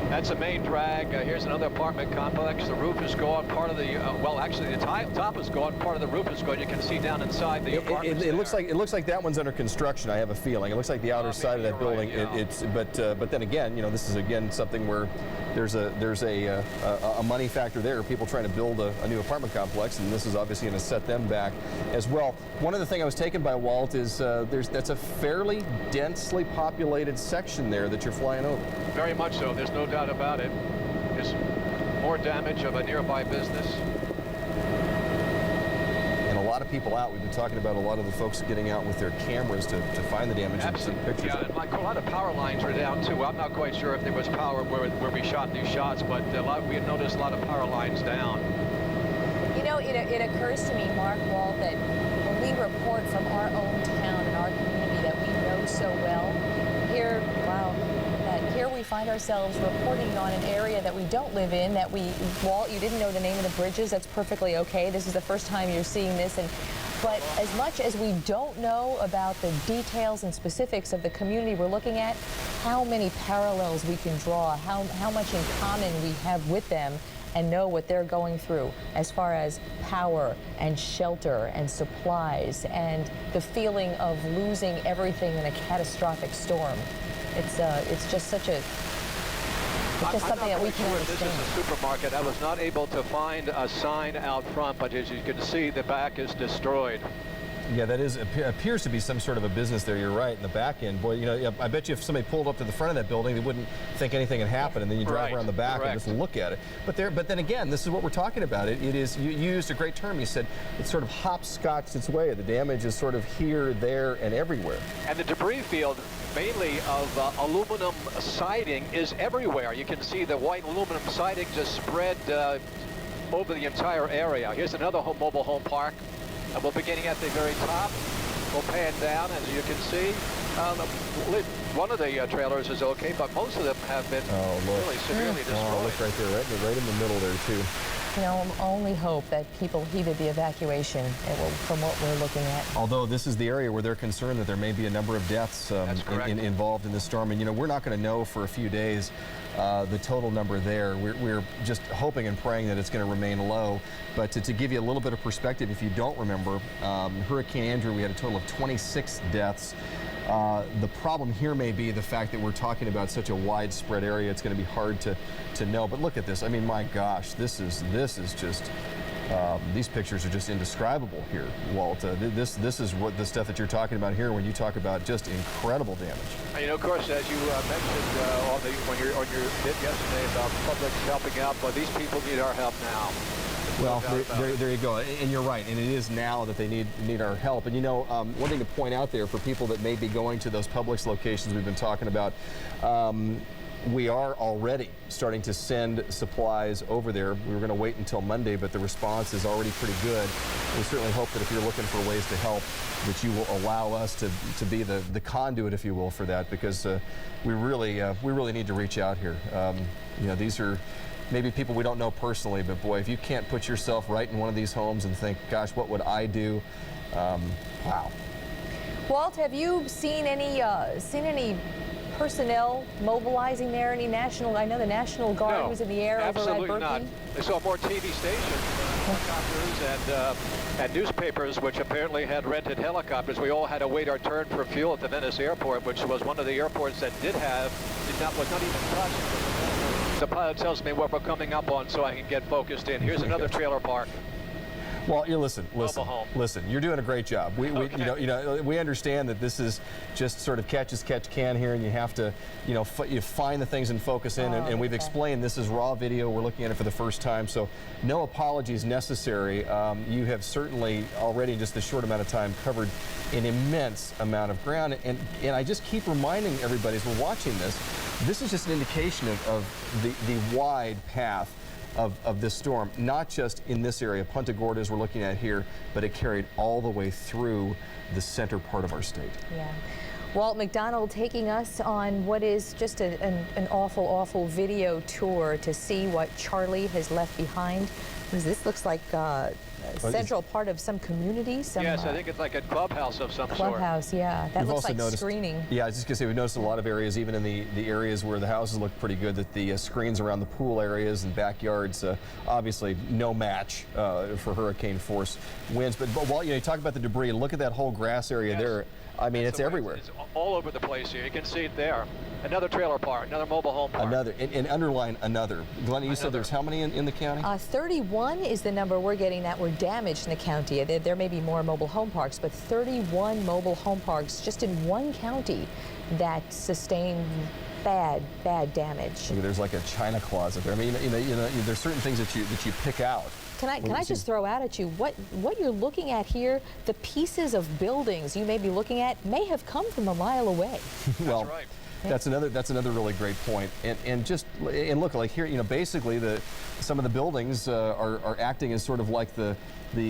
That's the main drag. Here's another apartment complex. The roof is gone. Part of the, well, actually, the top is gone. Part of the roof is gone. You can see down inside the apartments. It looks like that one's under construction. I have a feeling. It looks like the outer side of that building. Right, but then again, you know, this is again something where there's a money factor there. People trying to build a new apartment complex, and this is obviously going to set them back as well. One other thing I was taken by, Walt, is that's a fairly densely populated section there that you're flying over. Very much so. There's no doubt about it. There's more damage of a nearby business. And a lot of people out. We've been talking about a lot of the folks getting out with their cameras to find the damage and see pictures. Yeah, and like a lot of power lines are down too. I'm not quite sure if there was power where we shot these shots, but we had noticed a lot of power lines down. You know, it occurs to me, Mark, Walt, that when we report from our own town and our community that we know so well, here, wow, here we find ourselves reporting on an area that we don't live in, that Walt, you didn't know the name of the bridges. That's perfectly okay. This is the first time you're seeing this. But as much as we don't know about the details and specifics of the community we're looking at, how many parallels we can draw, how much in common we have with them, and know what they're going through as far as power and shelter and supplies and the feeling of losing everything in a catastrophic storm. It's just such a, it's just something that we can understand. This is a supermarket. I was not able to find a sign out front, but as you can see, the back is destroyed. Yeah, that appears to be some sort of a business there. You're right, in the back end. Boy, you know, I bet you if somebody pulled up to the front of that building, they wouldn't think anything had happened, and then you drive around the back and just look at it. But then again, this is what we're talking about. It is, you used a great term. You said it's sort of hopscotched its way. The damage is sort of here, there, and everywhere. And the debris field, mainly of aluminum siding, is everywhere. You can see the white aluminum siding just spread over the entire area. Here's another mobile home park. We're beginning at the very top. We'll pan down, as you can see. One of the trailers is okay, but most of them have been really severely destroyed. Oh, look right there, right in the middle there, too. You know, only hope that people heeded the evacuation from what we're looking at. Although this is the area where they're concerned that there may be a number of deaths involved in this storm. And, you know, we're not going to know for a few days the total number there. We're just hoping and praying that it's going to remain low. But to give you a little bit of perspective, if you don't remember, Hurricane Andrew, we had a total of 26 deaths. The problem here may be the fact that we're talking about such a widespread area. It's going to be hard to know. But look at this. I mean, my gosh, this is just these pictures are just indescribable here, Walt. This is what the stuff that you're talking about here when you talk about just incredible damage. And, you know, of course, as you mentioned on your bit yesterday about public helping out, but these people need our help now. Well, there you go, and you're right, and it is now that they need our help. And you know, one thing to point out there for people that may be going to those Publix locations we've been talking about, we are already starting to send supplies over there. We were going to wait until Monday, but the response is already pretty good. We certainly hope that if you're looking for ways to help, that you will allow us to be the conduit, if you will, for that, because we really need to reach out here. You know, these are maybe people we don't know personally, but boy, if you can't put yourself right in one of these homes and think, gosh, what would I do? Wow. Walt, have you seen any personnel mobilizing there? Any national? I know the National Guard was in the air over at Berkeley. Absolutely not. I saw more TV stations, helicopters, and newspapers, which apparently had rented helicopters. We all had to wait our turn for fuel at the Venice airport, which was one of the airports that was not even touched. The pilot tells me what we're coming up on so I can get focused in. Here's another trailer park. Well, you listen. You're doing a great job. We understand that this is just sort of catch as catch can here, and you have to, you find the things and focus in. And we've explained this is raw video. We're looking at it for the first time, so no apologies necessary. You have certainly already in just a short amount of time covered an immense amount of ground, and I just keep reminding everybody as we're watching this, this is just an indication of the wide path of this storm, not just in this area, Punta Gorda, as we're looking at here, but it carried all the way through the center part of our state. Yeah. Walt McDonald taking us on what is just an awful, awful video tour to see what Charley has left behind. This looks like a central part of some community. Yes, I think it's like a clubhouse of some sort. Clubhouse, yeah. That looks like screening. Yeah, I was just going to say, we've noticed in a lot of areas, even in the areas where the houses look pretty good, that the screens around the pool areas and backyards, obviously no match for hurricane force winds. But while you talk about the debris, look at that whole grass area there. I mean, it's everywhere. It's all over the place here. You can see it there. Another trailer park, another mobile home park. Another, and underline another. Glenna, you said there's how many in the county? 31 is the number we're getting that were damaged in the county. There may be more mobile home parks, but 31 mobile home parks just in one county that sustained bad damage. There's like a china closet there. I mean, there's certain things that you pick out. Can I just throw out at you what you're looking at here? The pieces of buildings you may be looking at may have come from a mile away. Well, that's right. That's another really great point. And look, like here, basically some of the buildings are acting as sort of like the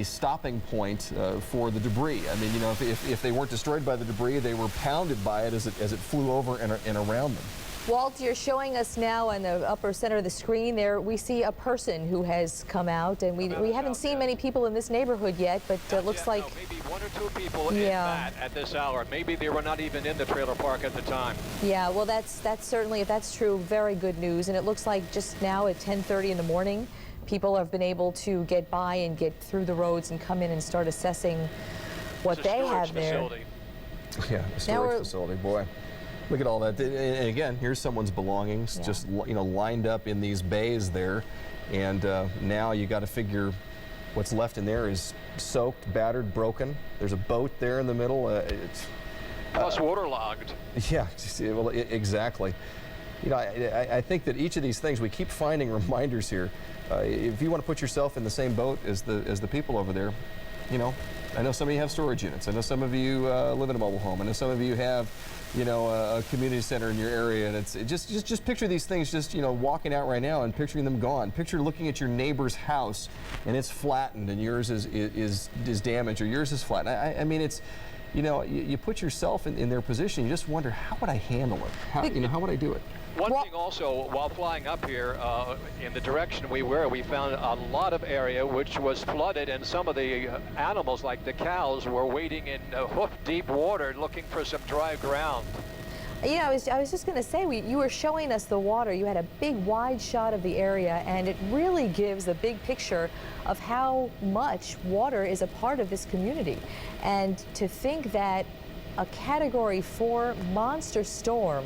stopping point for the debris. I mean, if they weren't destroyed by the debris, they were pounded by it as it flew over and around them. Walt, you're showing us now on the upper center of the screen there, we see a person who has come out, and we haven't seen many people in this neighborhood yet, but it looks like... No, maybe one or two people in that at this hour. Maybe they were not even in the trailer park at the time. Yeah, well, that's certainly, if that's true, very good news. And it looks like just now at 10:30 in the morning, people have been able to get by and get through the roads and come in and start assessing what they have there. Yeah, a storage facility, boy. Look at all that. And again, here's someone's belongings just lined up in these bays there. And now you got to figure What's left in there is soaked, battered, broken. There's a boat there in the middle. Plus waterlogged. Yeah, well, exactly. You know, I think that each of these things, we keep finding reminders here. If you want to put yourself in the same boat as the people over there, you know, I know some of you have storage units. I know some of you live in a mobile home. I know some of you have, you know, a community center in your area. And it's just picture these things just, you know, walking out right now and picturing them gone. Picture looking at your neighbor's house and it's flattened and yours is damaged or yours is flat. I mean, it's, you know, you put yourself in their position. You just wonder, how would I handle it? How would I do it? One thing also, while flying up here in the direction we were, we found a lot of area which was flooded, and some of the animals, like the cows, were wading in hoof-deep water looking for some dry ground. You know, I was just going to say, you were showing us the water. You had a big wide shot of the area, and it really gives a big picture of how much water is a part of this community. And to think that a Category 4 monster storm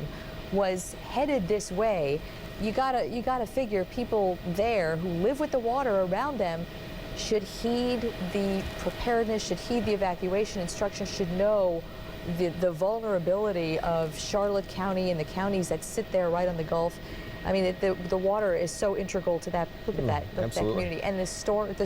was headed this way, you gotta figure people there who live with the water around them should heed the preparedness, should heed the evacuation instructions, should know the vulnerability of Charlotte County and the counties that sit there right on the Gulf. I mean, the water is so integral to that. Look at that community. And the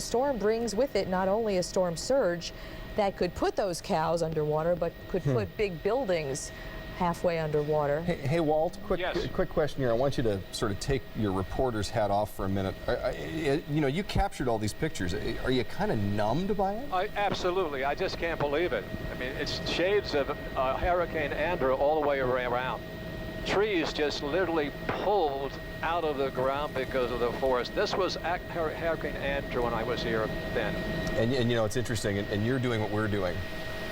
storm brings with it not only a storm surge that could put those cows underwater, but could put big buildings halfway underwater. Hey Walt, quick question here. I want you to sort of take your reporter's hat off for a minute. You know, you captured all these pictures. Are you kind of numbed by it? Absolutely. I just can't believe it. I mean, it's shades of Hurricane Andrew all the way around. Trees just literally pulled out of the ground because of the forest. This was Hurricane Andrew when I was here then. And you know, it's interesting, and you're doing what we're doing,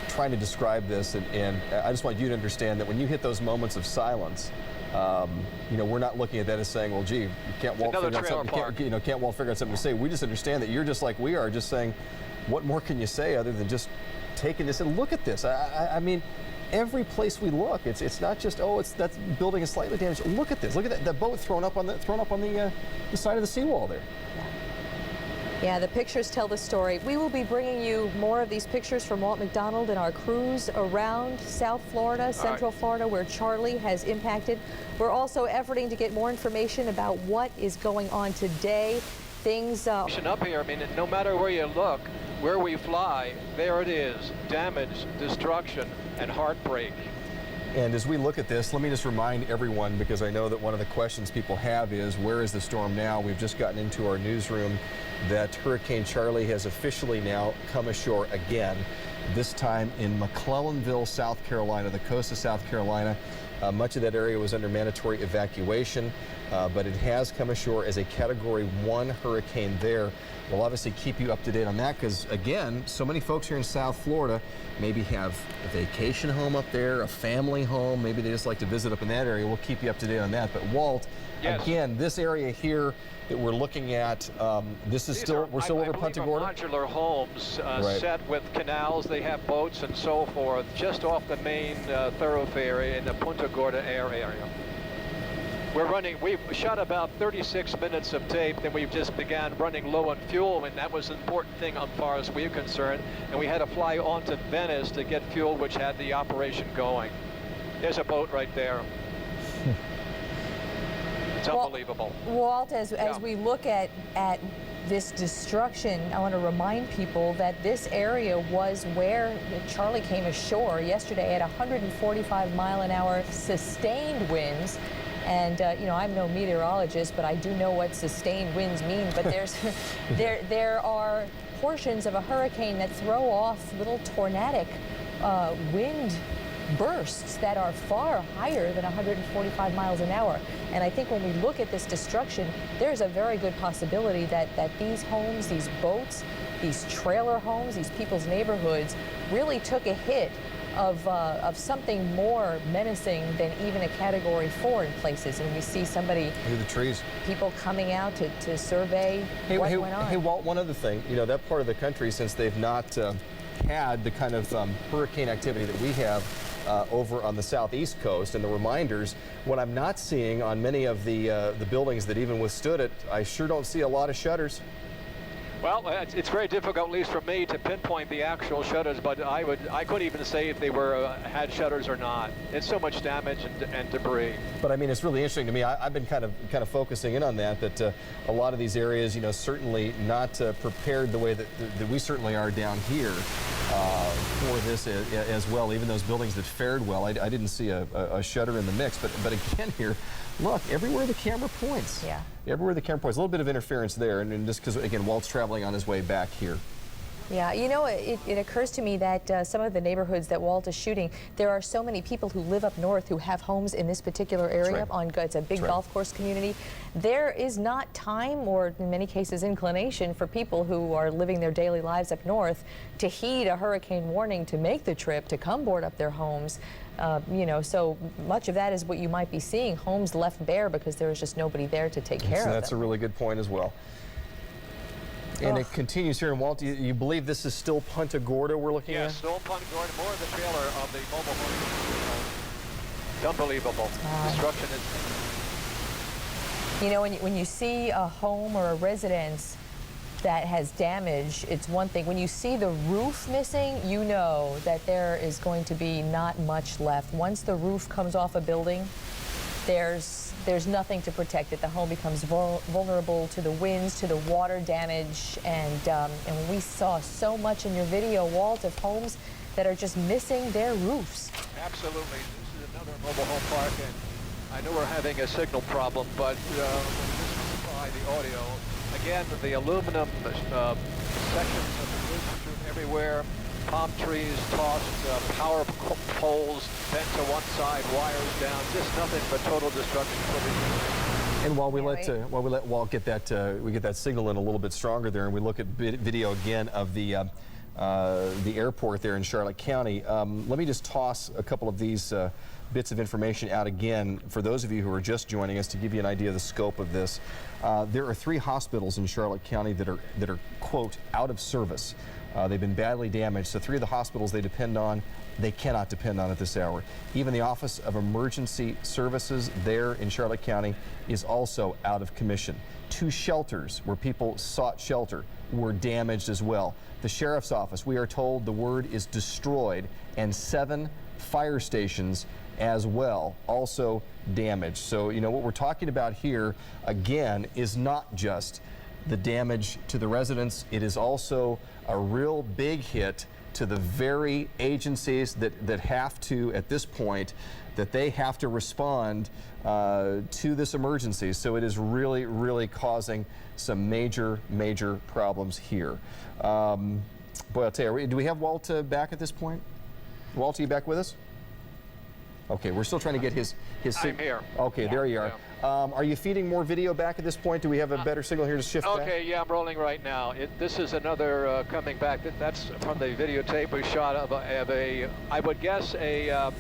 trying to describe this, and I just want you to understand that when you hit those moments of silence, you know, we're not looking at that as saying, well, gee, can't Walt figure out something to say. We just understand that you're just like we are, just saying, what more can you say other than just taking this and look at this? I mean, every place we look, it's not just, oh, that building is slightly damaged. Look at this. Look at that boat thrown up on the side of the seawall there. Yeah, the pictures tell the story. We will be bringing you more of these pictures from Walt McDonald in our cruise around South Florida, Central Florida, where Charley has impacted. We're also efforting to get more information about what is going on today. Things up here, I mean, no matter where you look, where we fly, there it is. Damage, destruction, and heartbreak. And as we look at this, let me just remind everyone, because I know that one of the questions people have is, where is the storm now? We've just gotten into our newsroom that Hurricane Charley has officially now come ashore again, this time in McClellanville, South Carolina, the coast of South Carolina. Much of that area was under mandatory evacuation, but it has come ashore as a Category 1 hurricane there. We'll obviously keep you up to date on that because, again, so many folks here in South Florida maybe have a vacation home up there, a family home. Maybe they just like to visit up in that area. We'll keep you up to date on that. But, Walt, again, this area here that we're looking at, we're still over Punta Gorda? Modular homes set with canals. They have boats and so forth just off the main thoroughfare in the Punta Gorda area. We've shot about 36 minutes of tape, then we've just began running low on fuel, and that was an important thing as far as we're concerned. And we had to fly on to Venice to get fuel, which had the operation going. There's a boat right there. It's unbelievable. Walt, as we look at this destruction, I want to remind people that this area was where Charley came ashore yesterday at 145-mile-an-hour sustained winds. And you know, I'm no meteorologist, but I do know what sustained winds mean. But there are portions of a hurricane that throw off little tornadic wind bursts that are far higher than 145 miles an hour. And I think when we look at this destruction, there's a very good possibility that these homes, these boats, these trailer homes, these people's neighborhoods really took a hit of something more menacing than even a Category 4 in places. And we see people coming out to survey what went on. Hey, Walt, one other thing. You know, that part of the country, since they've not had the kind of hurricane activity that we have over on the southeast coast, and the reminders, what I'm not seeing on many of the buildings that even withstood it, I sure don't see a lot of shutters. Well, it's very difficult, at least for me, to pinpoint the actual shutters, but I couldn't even say if they were had shutters or not. It's so much damage and debris. But I mean, it's really interesting to me. I've been kind of focusing in on that a lot of these areas, you know, certainly not prepared the way that we certainly are down here for this as well. Even those buildings that fared well, I didn't see a shutter in the mix. But again here, look, everywhere the camera points. Yeah. Everywhere the camera points. A little bit of interference there, and just because, again, Walt's traveling on his way back here. Yeah, you know, it occurs to me that some of the neighborhoods that Walt is shooting, there are so many people who live up north who have homes in this particular area. It's a big golf course community. There is not time or, in many cases, inclination for people who are living their daily lives up north to heed a hurricane warning to make the trip, to come board up their homes. You know, so much of that is what you might be seeing, homes left bare because there is just nobody there to take care of them. That's a really good point as well. And it continues here. And Walt, you believe this is still Punta Gorda we're looking at? Yes, still Punta Gorda, more of the trailer of the mobile home. It's unbelievable. Destruction is... You know, when you see a home or a residence that has damage, it's one thing. When you see the roof missing, you know that there is going to be not much left. Once the roof comes off a building, there's nothing to protect it. The home becomes vulnerable to the winds, to the water damage, and we saw so much in your video, Walt, of homes that are just missing their roofs. Absolutely. This is another mobile home park, and I know we're having a signal problem, but just by the audio, again, the aluminum sections of the roof through everywhere. Palm trees tossed, power poles bent to one side, wires down, just nothing but total destruction for the... And while we let Walt get that, we get that signal in a little bit stronger there, and we look at video again of the airport there in Charlotte County. Let me just toss a couple of these bits of information out again for those of you who are just joining us to give you an idea of the scope of this. There are 3 hospitals in Charlotte County that are quote out of service. They've been badly damaged. So 3 of the hospitals they depend on, they cannot depend on at this hour. Even the Office of Emergency Services there in Charlotte County is also out of commission. 2 shelters where people sought shelter were damaged as well. The Sheriff's Office, we are told the word is destroyed, and 7 fire stations as well, also damaged. So, you know, what we're talking about here, again, is not just the damage to the residents. It is also a real big hit to the very agencies that have to, at this point, that they have to respond to this emergency. So it is really, really causing some major, major problems here. Boy, I'll tell you, do we have Walt back at this point? Walt, are you back with us? Okay, we're still trying to get his I'm here. Okay, there you are. Yeah. Are you feeding more video back at this point? Do we have a better signal here to shift back? Okay, yeah, I'm rolling right now. This is another coming back. That's from the videotape we shot of a I would guess a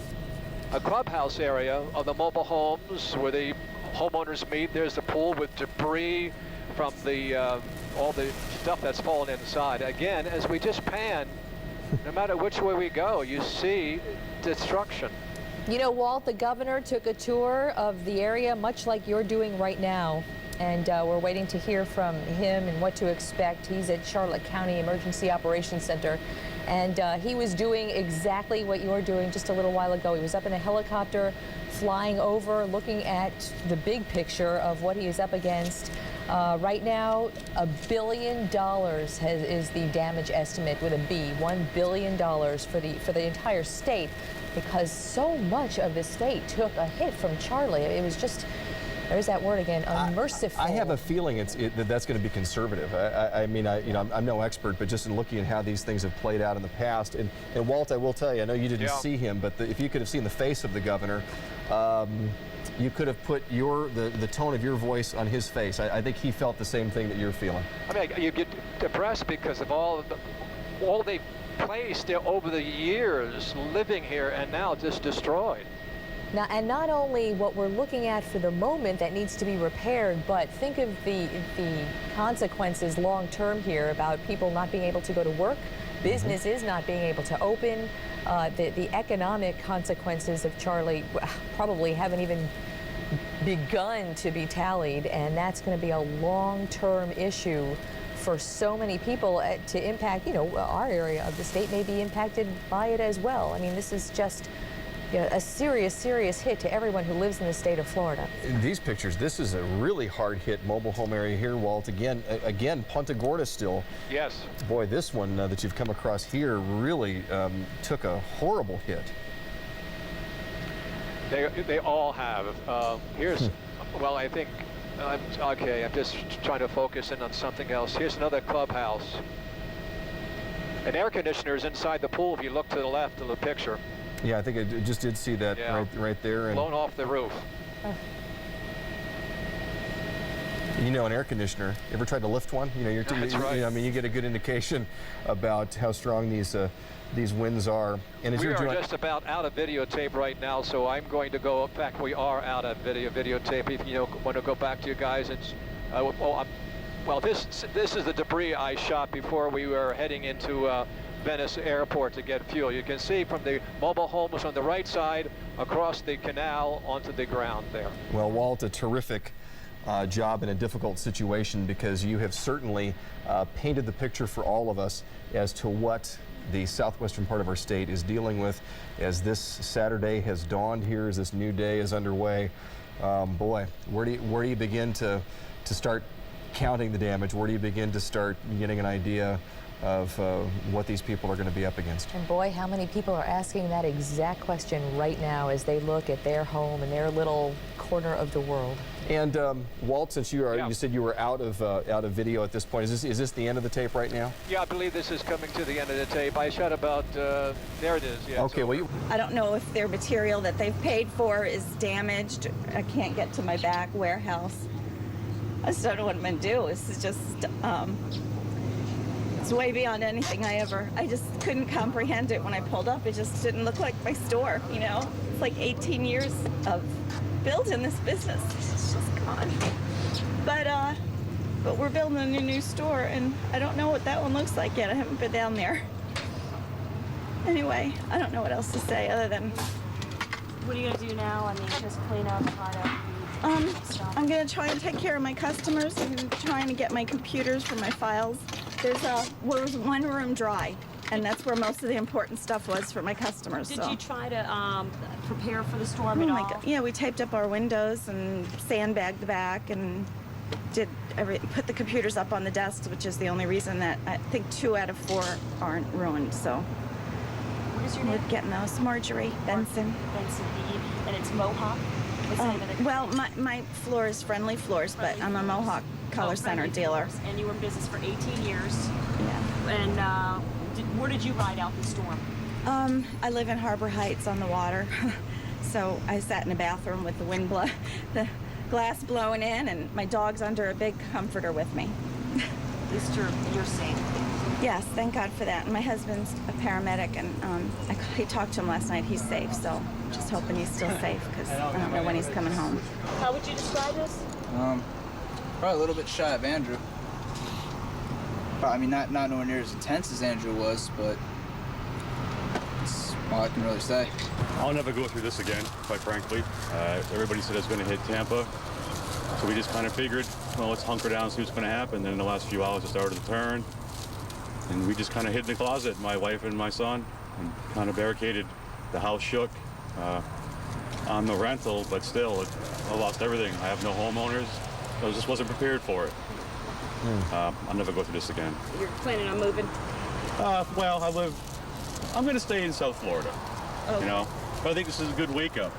clubhouse area of the mobile homes where the homeowners meet. There's the pool with debris from the all the stuff that's fallen inside. Again, as we just pan, no matter which way we go, you see destruction. You know, Walt, the governor took a tour of the area, much like you're doing right now, and we're waiting to hear from him and what to expect. He's at Charlotte County Emergency Operations Center, and he was doing exactly what you're doing just a little while ago. He was up in a helicopter, flying over, looking at the big picture of what he is up against. Right now, $1 billion is the damage estimate with a B, $1 billion for the entire state, because so much of the state took a hit from Charley. It was just, there's that word again, unmerciful. I have a feeling that's going to be conservative. I mean, I'm no expert, but just in looking at how these things have played out in the past, and Walt, I will tell you, I know you didn't see him, but if you could have seen the face of the governor, you could have put the tone of your voice on his face. I think he felt the same thing that you're feeling. I mean, you get depressed because of all they placed there over the years living here, and now just destroyed. Now, and not only what we're looking at for the moment that needs to be repaired, but think of the consequences long term here about people not being able to go to work, businesses not being able to open. The economic consequences of Charley probably haven't even begun to be tallied, and that's going to be a long-term issue for so many people to impact, you know, our area of the state may be impacted by it as well. I mean, this is just a serious, serious hit to everyone who lives in the state of Florida. In these pictures, this is a really hard hit mobile home area here, Walt. Again, Punta Gorda still. Yes. Boy, this one that you've come across here really took a horrible hit. They all have. Here's, well, I think, okay, I'm just trying to focus in on something else. Here's another clubhouse. An air conditioner is inside the pool if you look to the left of the picture. Yeah, I think I just did see that right there. And blown off the roof. You know, an air conditioner, ever tried to lift one? You know, That's right. I mean, you get a good indication about how strong these winds are. And as we you're are doing, just about out of videotape right now, so I'm going to go. In fact, we are out of videotape. If you want to go back to you guys, it's well, this is the debris I shot before we were heading into Venice Airport to get fuel. You can see from the mobile homes on the right side across the canal onto the ground there. Well, Walt, a terrific job in a difficult situation, because you have certainly painted the picture for all of us as to what the southwestern part of our state is dealing with as this Saturday has dawned here, as this new day is underway. Boy, where do you begin to start counting the damage? Where do you begin to start getting an idea of what these people are going to be up against? And boy, how many people are asking that exact question right now as they look at their home and their little corner of the world. And Walt, since you said you were out of video at this point, is this the end of the tape right now? Yeah, I believe this is coming to the end of the tape. I shot about there it is. Yeah. Okay. Well, I don't know if their material that they've paid for is damaged. I can't get to my back warehouse. I just don't know what I'm going to do. This is just, it's way beyond anything I just couldn't comprehend it when I pulled up. It just didn't look like my store, you know? It's like 18 years of building this business. It's just gone. But we're building a new store, and I don't know what that one looks like yet. I haven't been down there. Anyway, I don't know what else to say other than... What are you going to do now? I mean, just clean up, try to... I'm going to try and take care of my customers. I'm trying to get my computers for my files. There was one room dry, and that's where most of the important stuff was for my customers. Did you try to prepare for the storm at all? God. Yeah, we taped up our windows and sandbagged the back and put the computers up on the desks, which is the only reason that I think 2 out of 4 aren't ruined. So what is your name? We're getting those. Marjorie Benson. Benson, and it's Mohawk? Well, my floor is Friendly Floors, but I'm a Mohawk Color Center dealer. Floors. And you were in business for 18 years. Yeah. And where did you ride out the storm? I live in Harbor Heights on the water. So I sat in a bathroom with the glass blowing in, and my dog's under a big comforter with me. At least you're safe. Yes, thank God for that. And my husband's a paramedic, and he talked to him last night. He's safe, so just hoping he's still safe, because I don't know when he's coming home. How would you describe this? Probably a little bit shy of Andrew. I mean, not nowhere near as intense as Andrew was, but that's all I can really say. I'll never go through this again, quite frankly. Everybody said it's going to hit Tampa, so we just kind of figured, well, let's hunker down and see what's going to happen. Then in the last few hours, it started to turn. And we just kind of hid in the closet, my wife and my son, and kind of barricaded. The house shook. I'm no rental, but still, I lost everything. I have no homeowners. I just wasn't prepared for it. I'll never go through this again. You're planning on moving? Well, I'm going to stay in South Florida, Okay. you know. But I think this is a good wake-up.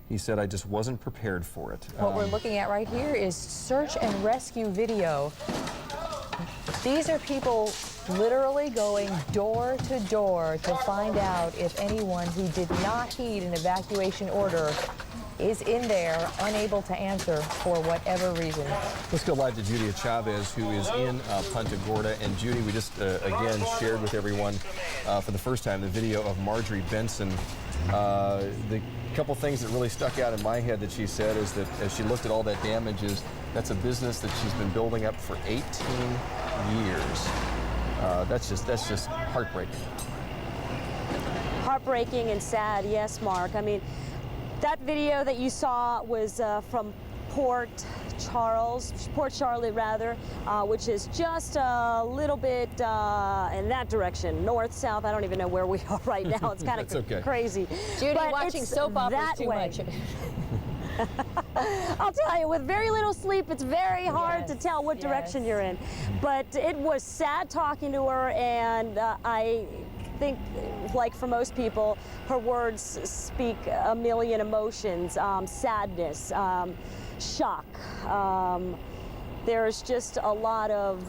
He said, I just wasn't prepared for it. What we're looking at right here is search and rescue video. These are people literally going door to door to find out if anyone who did not heed an evacuation order is in there, unable to answer for whatever reason. Let's go live to Judy Chavez, who is in Punta Gorda. And Judy, we just, again, shared with everyone for the first time the video of Marjorie Benson. The couple things that really stuck out in my head that she said is that as she looked at all that damage, that's a business that she's been building up for 18 years. That's just heartbreaking. Heartbreaking and sad, yes, Mark. I mean, that video that you saw was from port Port Charley rather, which is just a little bit in that direction, north, south. I don't even know where we are right now. It's kind of crazy. Judy, but watching soap operas too much. I'll tell you, with very little sleep, it's very hard to tell what direction you're in. But it was sad talking to her, and I think, like for most people, her words speak a million emotions, sadness, shock. There's just a lot of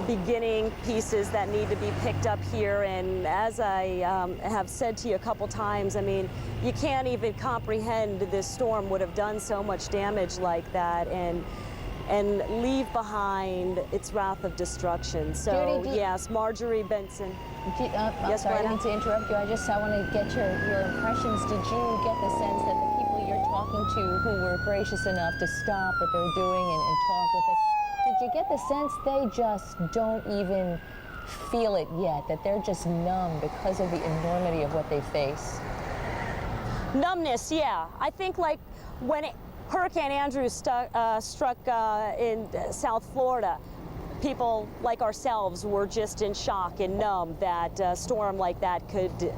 beginning pieces that need to be picked up here, and as I have said to you a couple times, I mean, you can't even comprehend this storm would have done so much damage like that and leave behind its wrath of destruction. So Judy, yes, Marjorie Benson. I'm sorry, I didn't mean to interrupt you. I want to get your impressions. Did you get the sense that the people you're talking to who were gracious enough to stop what they're doing and talk with us, did you get the sense they just don't even feel it yet, that they're just numb because of the enormity of what they face? Numbness, yeah. I think like when Hurricane Andrew struck in South Florida, people like ourselves were just in shock and numb that a storm like that could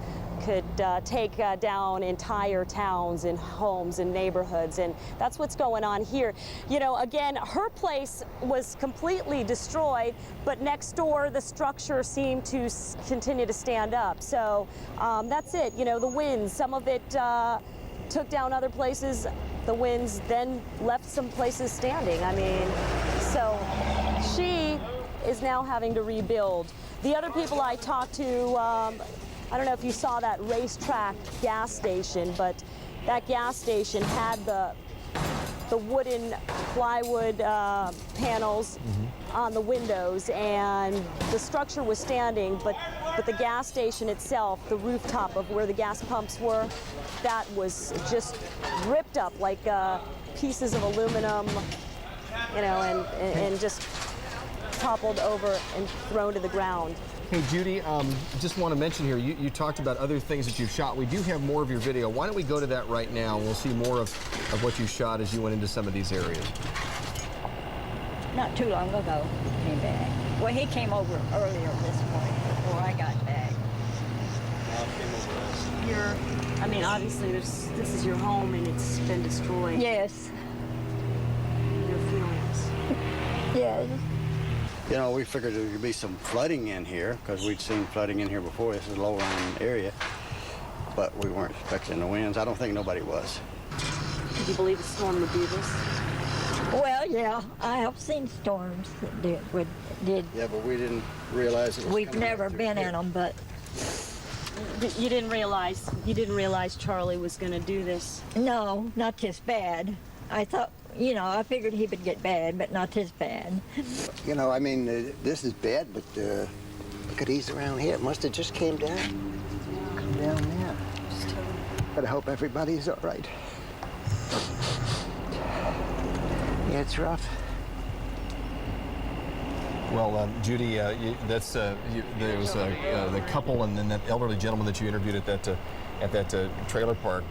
take down entire towns and homes and neighborhoods, and that's what's going on here. You know, again, her place was completely destroyed, but next door the structure seemed to continue to stand up. So that's it. You know, the winds, some of it took down other places. The winds then left some places standing. I mean, so she is now having to rebuild. The other people I talked to, I don't know if you saw that racetrack gas station, but that gas station had the wooden plywood panels on the windows, and the structure was standing, but the gas station itself, the rooftop of where the gas pumps were, that was just ripped up like pieces of aluminum, you know, and just toppled over and thrown to the ground. Hey, Judy, just want to mention here, you talked about other things that you've shot. We do have more of your video. Why don't we go to that right now, and we'll see more of what you shot as you went into some of these areas. Not too long ago, he came back. Well, he came over earlier this morning before I got back. I mean, obviously, this is your home, and it's been destroyed. Yes. Your feelings. Yes. You know, we figured there would be some flooding in here because we'd seen flooding in here before. This is a low-lying area, but we weren't expecting the winds. I don't think nobody was. Did you believe the storm would do this? Well, yeah, I have seen storms that did. Yeah, but we didn't realize it was We've never been in them, but you didn't realize Charley was going to do this? no, not this bad. I thought, you know, I figured he would get bad, but not this bad. You know, I mean, this is bad, but look at these around here. It must have just came down. Come down there. But I hope everybody's all right. Yeah, it's rough. Well, Judy, there was the couple and then that elderly gentleman that you interviewed at that trailer park.